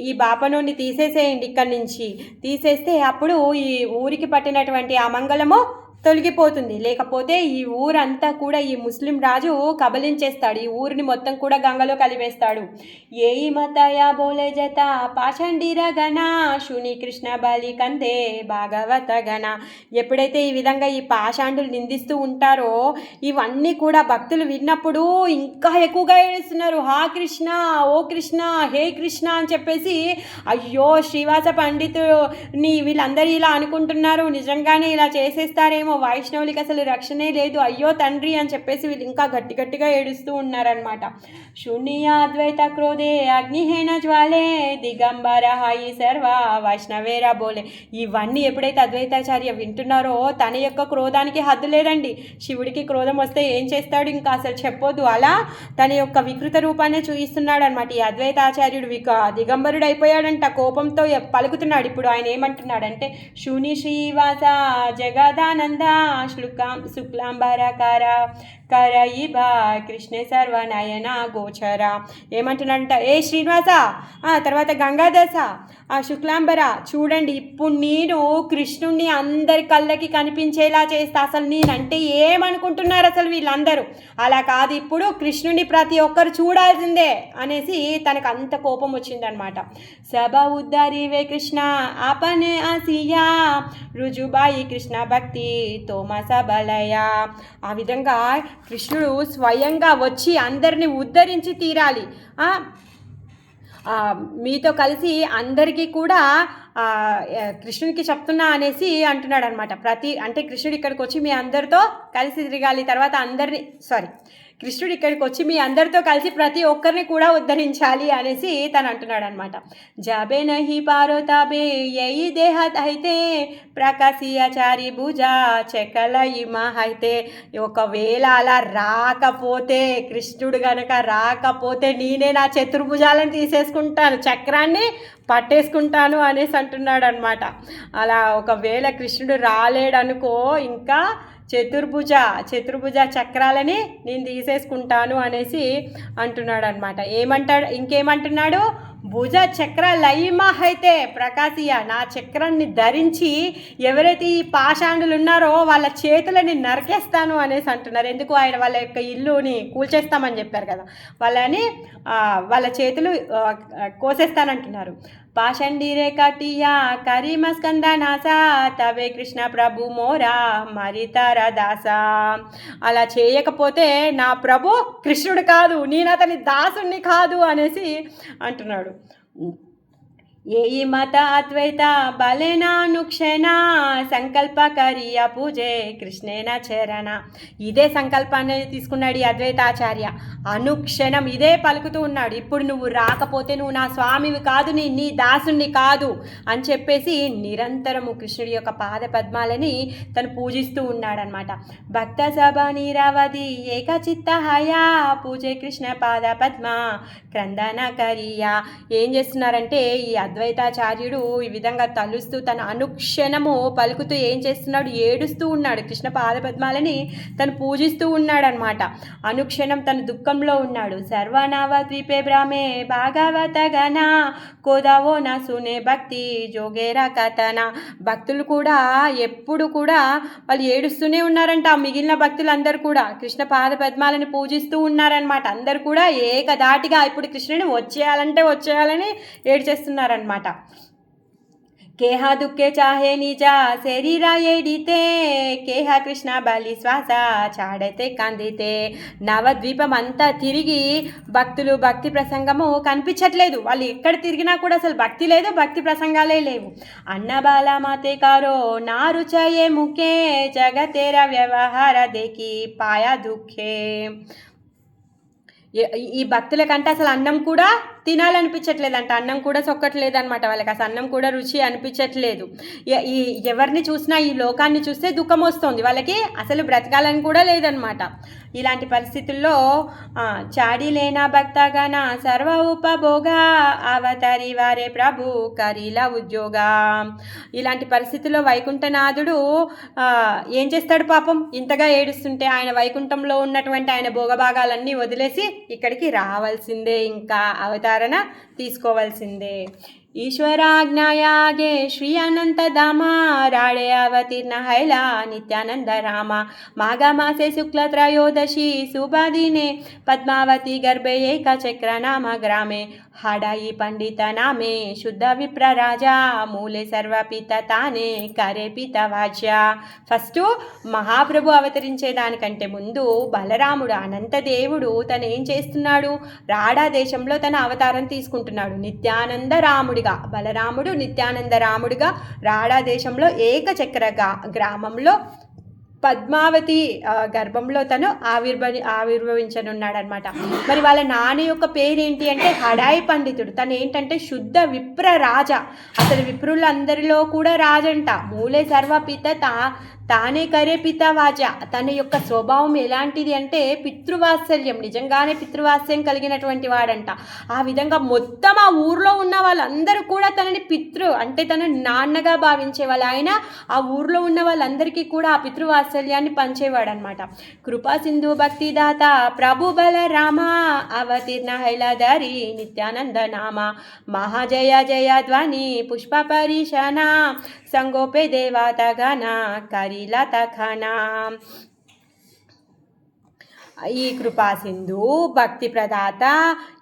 ఈ బాపనుని తీసేసేయండి, ఇక్కడి నుంచి తీసేస్తే అప్పుడు ఈ ఊరికి పట్టినటువంటి అమంగళము తొలగిపోతుంది, లేకపోతే ఈ ఊరంతా కూడా ఈ ముస్లిం రాజు కబలించేస్తాడు, ఈ ఊరిని మొత్తం కూడా గంగలో కలిపేస్తాడు. ఏయి మతయా బోలే జత పాషండిర గణ శుని కృష్ణ బలి కందే భాగవత గణ. ఎప్పుడైతే ఈ విధంగా ఈ పాషాండులు నిందిస్తూ ఉంటారో ఇవన్నీ కూడా భక్తులు విన్నప్పుడు ఇంకా ఎక్కువగా ఏడుస్తున్నారు. హా కృష్ణ, ఓ కృష్ణ, హే కృష్ణ అని చెప్పేసి, అయ్యో శ్రీవాస పండితుని వీళ్ళందరూ ఇలా అనుకుంటున్నారు, నిజంగానే ఇలా చేసేస్తారేమో, వైష్ణవులకి అసలు రక్షణే లేదు, అయ్యో తండ్రి అని చెప్పేసి వీళ్ళు ఇంకా గట్టి గట్టిగా ఏడుస్తూ ఉన్నారనమాట. శూన్య అద్వైత క్రోధే అగ్నిహేణ జ్వాలే దిగంబర హాయి సర్వ వైష్ణవేరా బోలే. ఇవన్నీ ఎప్పుడైతే అద్వైతాచార్య వింటున్నారో తన యొక్క క్రోధానికి హద్దు లేదండి. శివుడికి క్రోధం వస్తే ఏం చేస్తాడు ఇంకా అసలు చెప్పొద్దు. అలా తన యొక్క వికృత రూపాన్ని చూపిస్తున్నాడు అనమాట. ఈ అద్వైతాచార్యుడు దిగంబరుడు అయిపోయాడంట, కోపంతో పలుకుతున్నాడు. ఇప్పుడు ఆయన ఏమంటున్నాడంటే శూని శ్రీవాస జగదానంద శుక్లాంబరకార కరయిబా కృష్ణ సర్వనయన గోచర. ఏమంటున్నాడంట, ఏ శ్రీనివాస, తర్వాత గంగాదాస, శుక్లాంబర, చూడండి ఇప్పుడు నేను కృష్ణుణ్ణి అందరి కళ్ళకి కనిపించేలా చేస్తా. అసలు నేనంటే ఏమనుకుంటున్నారు అసలు వీళ్ళందరూ? అలా కాదు, ఇప్పుడు కృష్ణుని ప్రతి ఒక్కరు చూడాల్సిందే అనేసి తనకు అంత కోపం వచ్చిందనమాట. సభ ఉద్ధరివే కృష్ణ ఆపనే ఆసియా రుజుబాయి కృష్ణ భక్తి తోమ సబలయ. ఆ విధంగా కృష్ణుడు స్వయంగా వచ్చి అందరినీ ఉద్ధరించి తీరాలి, మీతో కలిసి అందరికీ కూడా కృష్ణుడికి చెప్తున్నా అనేసి అంటున్నాడు అనమాట. అంటే కృష్ణుడు ఇక్కడికి వచ్చి మీ అందరితో కలిసి తిరగాలి, తర్వాత కృష్ణుడు ఇక్కడికి వచ్చి మీ అందరితో కలిసి ప్రతి ఒక్కరిని కూడా ఉద్ధరించాలి అనేసి తను అంటున్నాడు అనమాట. జాబే నహి పారోతాబే యయి దేహత్ అయితే ప్రకాశియాచారి భుజ చెకలయిమా అయితే. ఒకవేళ అలా రాకపోతే, కృష్ణుడు గనక రాకపోతే నేనే నా చతుర్భుజాలను తీసేసుకుంటాను, చక్రాన్ని పట్టేసుకుంటాను అనేసి అంటున్నాడు అనమాట. అలా ఒకవేళ కృష్ణుడు రాలేడనుకో ఇంకా చతుర్భుజ చక్రాలని నేను తీసేసుకుంటాను అనేసి అంటున్నాడు అనమాట. ఇంకేమంటున్నాడు, భుజ చక్ర లయిమా అయితే ప్రకాశియ, నా చక్రాన్ని ధరించి ఎవరైతే ఈ పాషాండులు ఉన్నారో వాళ్ళ చేతులని నరికేస్తాను అనేసి అంటున్నారు. ఎందుకు? ఆయన వాళ్ళ యొక్క ఇల్లుని కూల్చేస్తామని చెప్పారు కదా, వాళ్ళ చేతులు కోసేస్తానంటున్నారు. పాషండీరే కటియా కరీమ స్కంద నాసా తవే కృష్ణ ప్రభు మోరా మరితర దాసా. అలా చేయకపోతే నా ప్రభు కృష్ణుడు కాదు, నేను అతని దాసుని కాదు అనేసి అంటున్నాడు. ఏయి మత అద్వైత బలేనానుక్షణ సంకల్ప కరియ పూజే కృష్ణేన చరణ. ఇదే సంకల్పాన్ని తీసుకున్నాడు ఈ అద్వైతాచార్య. అనుక్షణం ఇదే పలుకుతూ ఉన్నాడు, ఇప్పుడు నువ్వు రాకపోతే నువ్వు నా స్వామివి కాదు, నీ దాసుని కాదు అని చెప్పేసి నిరంతరము కృష్ణుడి యొక్క పాద పద్మాలని తను పూజిస్తూ ఉన్నాడనమాట. భక్త సభ నీరావధి ఏకచిత్త హయా పూజే కృష్ణ పాద పద్మ క్రందన కరియా. ఏం చేస్తున్నారంటే ఈ అద్వైతాచార్యుడు ఈ విధంగా తలుస్తూ తన అనుక్షణము పలుకుతూ ఏం చేస్తున్నాడు, ఏడుస్తూ ఉన్నాడు. కృష్ణ పాదపద్మాలని తను పూజిస్తూ ఉన్నాడనమాట. అనుక్షణం తన దుఃఖంలో ఉన్నాడు. సర్వనావ ద్వీపే బ్రాహ్మే భాగవత గణ కోదావో నా సునే భక్తి జోగేరా కథన. భక్తులు కూడా ఎప్పుడు కూడా వాళ్ళు ఏడుస్తూనే ఉన్నారంట. మిగిలిన భక్తులందరూ కూడా కృష్ణ పాదపద్మాలని పూజిస్తూ ఉన్నారనమాట. అందరు కూడా ఏకధాటిగా ఇప్పుడు కృష్ణుని వచ్చేయాలని ఏడ్చేస్తున్నారనమాట. కేహ దుఃఖే చాహే నిజ శరీర ఏడితే కేహ కృష్ణ బలి శ్వాస చాడైతే కందితే. నవద్వీపం అంతా తిరిగి భక్తులు భక్తి ప్రసంగము కనిపించట్లేదు. వాళ్ళు ఎక్కడ తిరిగినా కూడా అసలు భక్తి లేదు, భక్తి ప్రసంగాలే లేవు. అన్నబాల మాతే కారో నా రుచయే ముఖే జగతేర వ్యవహార దేకి పాయా దుఃఖే. ఈ భక్తులకంటే అసలు అన్నం కూడా తినాలనిపించట్లేదంట, అన్నం కూడా సొక్కట్లేదనమాట. వాళ్ళకి అసలు అన్నం కూడా రుచి అనిపించట్లేదు. ఎవరిని చూసినా ఈ లోకాన్ని చూస్తే దుఃఖం వస్తుంది, వాళ్ళకి అసలు బ్రతకాలని కూడా లేదనమాట. ఇలాంటి పరిస్థితుల్లో చాడీలేనా భక్తగణ సర్వ ఉపభోగ అవతారి వారే ప్రభు కరీలా ఉద్యోగ. ఇలాంటి పరిస్థితుల్లో వైకుంఠనాథుడు ఏం చేస్తాడు పాపం, ఇంతగా ఏడుస్తుంటే ఆయన వైకుంఠంలో ఉన్నటువంటి ఆయన భోగభాగాలన్నీ వదిలేసి ఇక్కడికి రావాల్సిందే, ఇంకా అవతారణ తీసుకోవాల్సిందే. ఈశ్వరాజ్ఞాయాగే శ్రీ అనంతధామ రాడే అవతీర్ణ హైలా నిత్యానంద రామ. మాఘమాసే శుక్ల త్రయోదశి శుభదినే పద్మావతి గర్భే ఏక చక్రనామ గ్రామే हाडाई पंडित नामे शुद्ध विप्र राजा मूले सर्वपित ताने करे पित वाज्या. ఫస్ట్ మహాప్రభు అవతరించేదానికంటే ముందు బలరాముడు అనంత దేవుడు తను ఏం చేస్తున్నాడు, రాడా దేశంలో తన అవతారం తీసుకుంటున్నాడు నిత్యానంద రాముడిగా. బలరాముడు నిత్యానంద రాముడిగా రాడా దేశంలో ఏకచక్ర గ్రామంలో పద్మావతి గర్భంలో తను ఆవిర్భవించనున్నాడనమాట. మరి వాళ్ళ నాన్న యొక్క పేరేంటి అంటే హడాయి పండితుడు. తను ఏంటంటే శుద్ధ విప్ర రాజా, అసలు విప్రులందరిలో కూడా రాజంట. మూలే సర్వపిత తానే కరే పితావాజ. తన యొక్క స్వభావం ఎలాంటిది అంటే పితృవాత్సల్యం, నిజంగానే పితృవాత్సల్యం కలిగినటువంటి వాడంట. ఆ విధంగా మొత్తం ఆ ఊర్లో ఉన్న వాళ్ళందరూ కూడా తనని అంటే తన నాన్నగా భావించేవాళ్ళు. ఆయన ఆ ఊర్లో ఉన్న వాళ్ళందరికీ కూడా ఆ పితృవాత్సల్యాన్ని పంచేవాడనమాట. కృపా సింధు భక్తిదాత ప్రభు బల రామ అవతీర్ణ హైలాదారి నిత్యానంద నామ మహాజయ జయ ధ్వని పుష్ప పరిశన సంగోపే దేవాత గణ కరిలా తఖనా. ఈ కృపా సింధు భక్తి ప్రదాత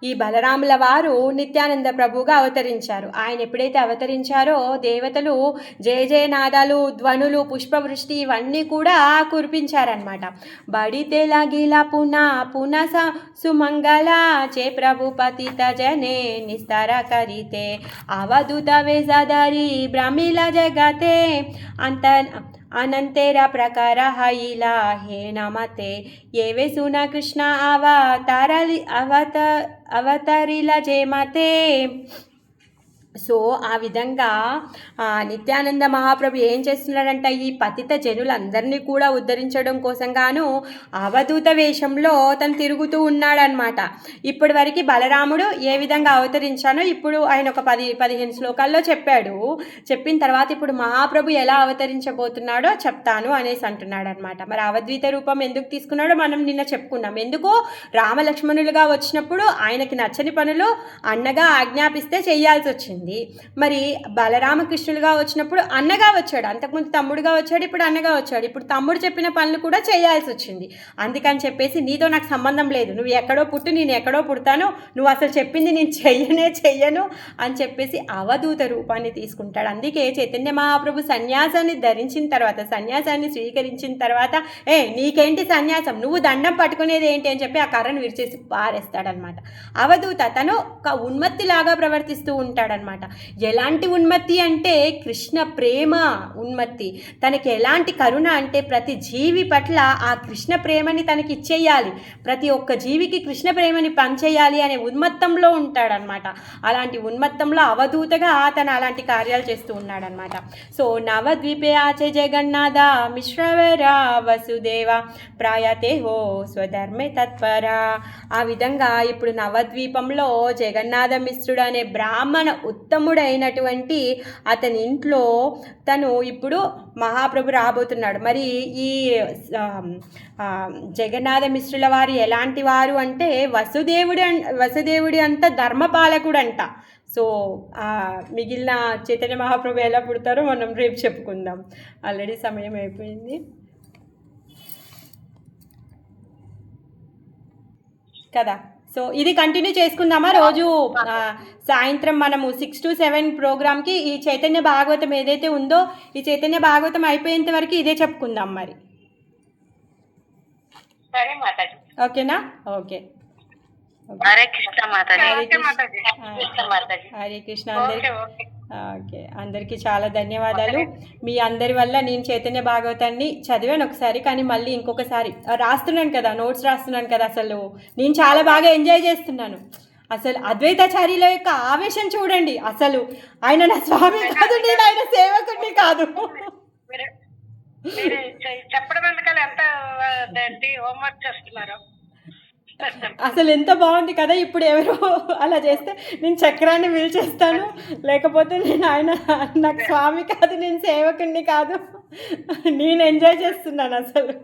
ఈ బలరాముల వారు నిత్యానంద ప్రభువుగా అవతరించారు. ఆయన ఎప్పుడైతే అవతరించారో దేవతలు జయ జయనాదాలు, ధ్వనులు, పుష్పవృష్టి ఇవన్నీ కూడా కురిపించారనమాట. బడితే లగిలా పునః సుమంగళ చే ప్రభు పతిత జనే నిస్తార కరితే అవధూత వేజాదారి బ్రాహ్మీల జగతే అనంతేర ప్రಕಾರ హైలా హే నమతే ఏవే సున కృష్ణ అవతరిల జయమతే. సో ఆ విధంగా నిత్యానంద మహాప్రభు ఏం చేస్తున్నాడంట, ఈ పతిత జనులందరినీ కూడా ఉద్ధరించడం కోసం గాను అవధూత వేషంలో తను తిరుగుతూ ఉన్నాడనమాట. ఇప్పటి వరకు బలరాముడు ఏ విధంగా అవతరించానో ఇప్పుడు ఆయన ఒక 10-15 శ్లోకాల్లో చెప్పాడు. చెప్పిన తర్వాత ఇప్పుడు మహాప్రభు ఎలా అవతరించబోతున్నాడో చెప్తాను అనేసి అంటున్నాడు అనమాట. మరి అవద్విత రూపం ఎందుకు తీసుకున్నాడో మనం నిన్న చెప్పుకున్నాం. ఎందుకో రామలక్ష్మణులుగా వచ్చినప్పుడు ఆయనకి నచ్చని పనులు అన్నగా ఆజ్ఞాపిస్తే చేయాల్సి వచ్చింది. మరి బలరామకృష్ణులుగా వచ్చినప్పుడు అన్నగా వచ్చాడు, అంతకుముందు తమ్ముడుగా వచ్చాడు, ఇప్పుడు అన్నగా వచ్చాడు. ఇప్పుడు తమ్ముడు చెప్పిన పనులు కూడా చేయాల్సి వచ్చింది. అందుకని చెప్పేసి నీతో నాకు సంబంధం లేదు, నువ్వు ఎక్కడో పుట్టు నేను ఎక్కడో పుడతాను, నువ్వు అసలు చెప్పింది నేను చెయ్యను అని చెప్పేసి అవధూత రూపాన్ని తీసుకుంటాడు. అందుకే చైతన్య మహాప్రభు సన్యాసాన్ని ధరించిన తర్వాత, సన్యాసాన్ని స్వీకరించిన తర్వాత నీకేంటి సన్యాసం, నువ్వు దండం పట్టుకునేది ఏంటి అని చెప్పి ఆ కర్రను విరిచేసి పారేస్తాడనమాట. అవధూత తను ఒక ఉన్మత్తిలాగా ప్రవర్తిస్తూ ఉంటాడనమాట. ఎలాంటి ఉన్మత్తి అంటే కృష్ణ ప్రేమ ఉన్మత్తి. తనకి ఎలాంటి కరుణ అంటే ప్రతి జీవి పట్ల ఆ కృష్ణ ప్రేమని తనకి ఇచ్చేయాలి, ప్రతి ఒక్క జీవికి కృష్ణ ప్రేమని పంచేయాలి అనే ఉన్మత్తంలో ఉంటాడనమాట. అలాంటి ఉన్మత్తంలో అవధూతగా తను అలాంటి కార్యాలు చేస్తూ ఉన్నాడనమాట. సో నవద్వీపే ఆచే జగన్నాథ మిశ్రవర వసుదేవ ప్రాయతే హో స్వధర్మే తత్పర. ఆ విధంగా ఇప్పుడు నవద్వీపంలో జగన్నాథ మిశ్రుడు అనే బ్రాహ్మణ ఉత్తముడైనటువంటి అతని ఇంట్లో తను ఇప్పుడు మహాప్రభు రాబోతున్నాడు. మరి ఈ జగన్నాథ మిశ్రుల వారు ఎలాంటి వారు అంటే వసుదేవుడి అంత ధర్మపాలకుడు అంట. సో మిగిలిన చైతన్య మహాప్రభు ఎలా పుడతారో మనం రేపు చెప్పుకుందాం. ఆల్రెడీ సమయం అయిపోయింది కదా. సో ఇది కంటిన్యూ చేసుకుందామా రోజు సాయంత్రం మనము 6 to 7 ప్రోగ్రామ్కి ఈ చైతన్య భాగవతం ఏదైతే ఉందో ఈ చైతన్య భాగవతం అయిపోయేంత వరకు ఇదే చెప్పుకుందాం మరి. ఓకేనా? ఓకే. హరే కృష్ణ మాతాజీ. హరే కృష్ణ అందరికి. ఓకే, అందరికీ చాలా ధన్యవాదాలు. మీ అందరి వల్ల నేను చైతన్య భాగవతాన్ని చదివాను ఒకసారి, కానీ మళ్ళీ ఇంకొకసారి రాస్తున్నాను కదా, నోట్స్ రాస్తున్నాను కదా. అసలు నేను చాలా బాగా ఎంజాయ్ చేస్తున్నాను. అసలు అద్వైతాచార్యుల యొక్క ఆవేశం చూడండి. అసలు ఆయన నా స్వామి కాదు, నేను ఆయన సేవకుడిని కాదు. చెప్పడం ఎందుకని ఎంత హోంవర్క్ చేస్తున్నారు. అసలు ఎంత బాగుంది కదా. ఇప్పుడు ఎవరో అలా చేస్తే నేను చక్రాన్ని వీల్చేస్తాను, లేకపోతే నేను ఆయన నాకు స్వామి కాదు, నేను సేవకుడిని కాదు. నేను ఎంజాయ్ చేస్తున్నాను అసలు.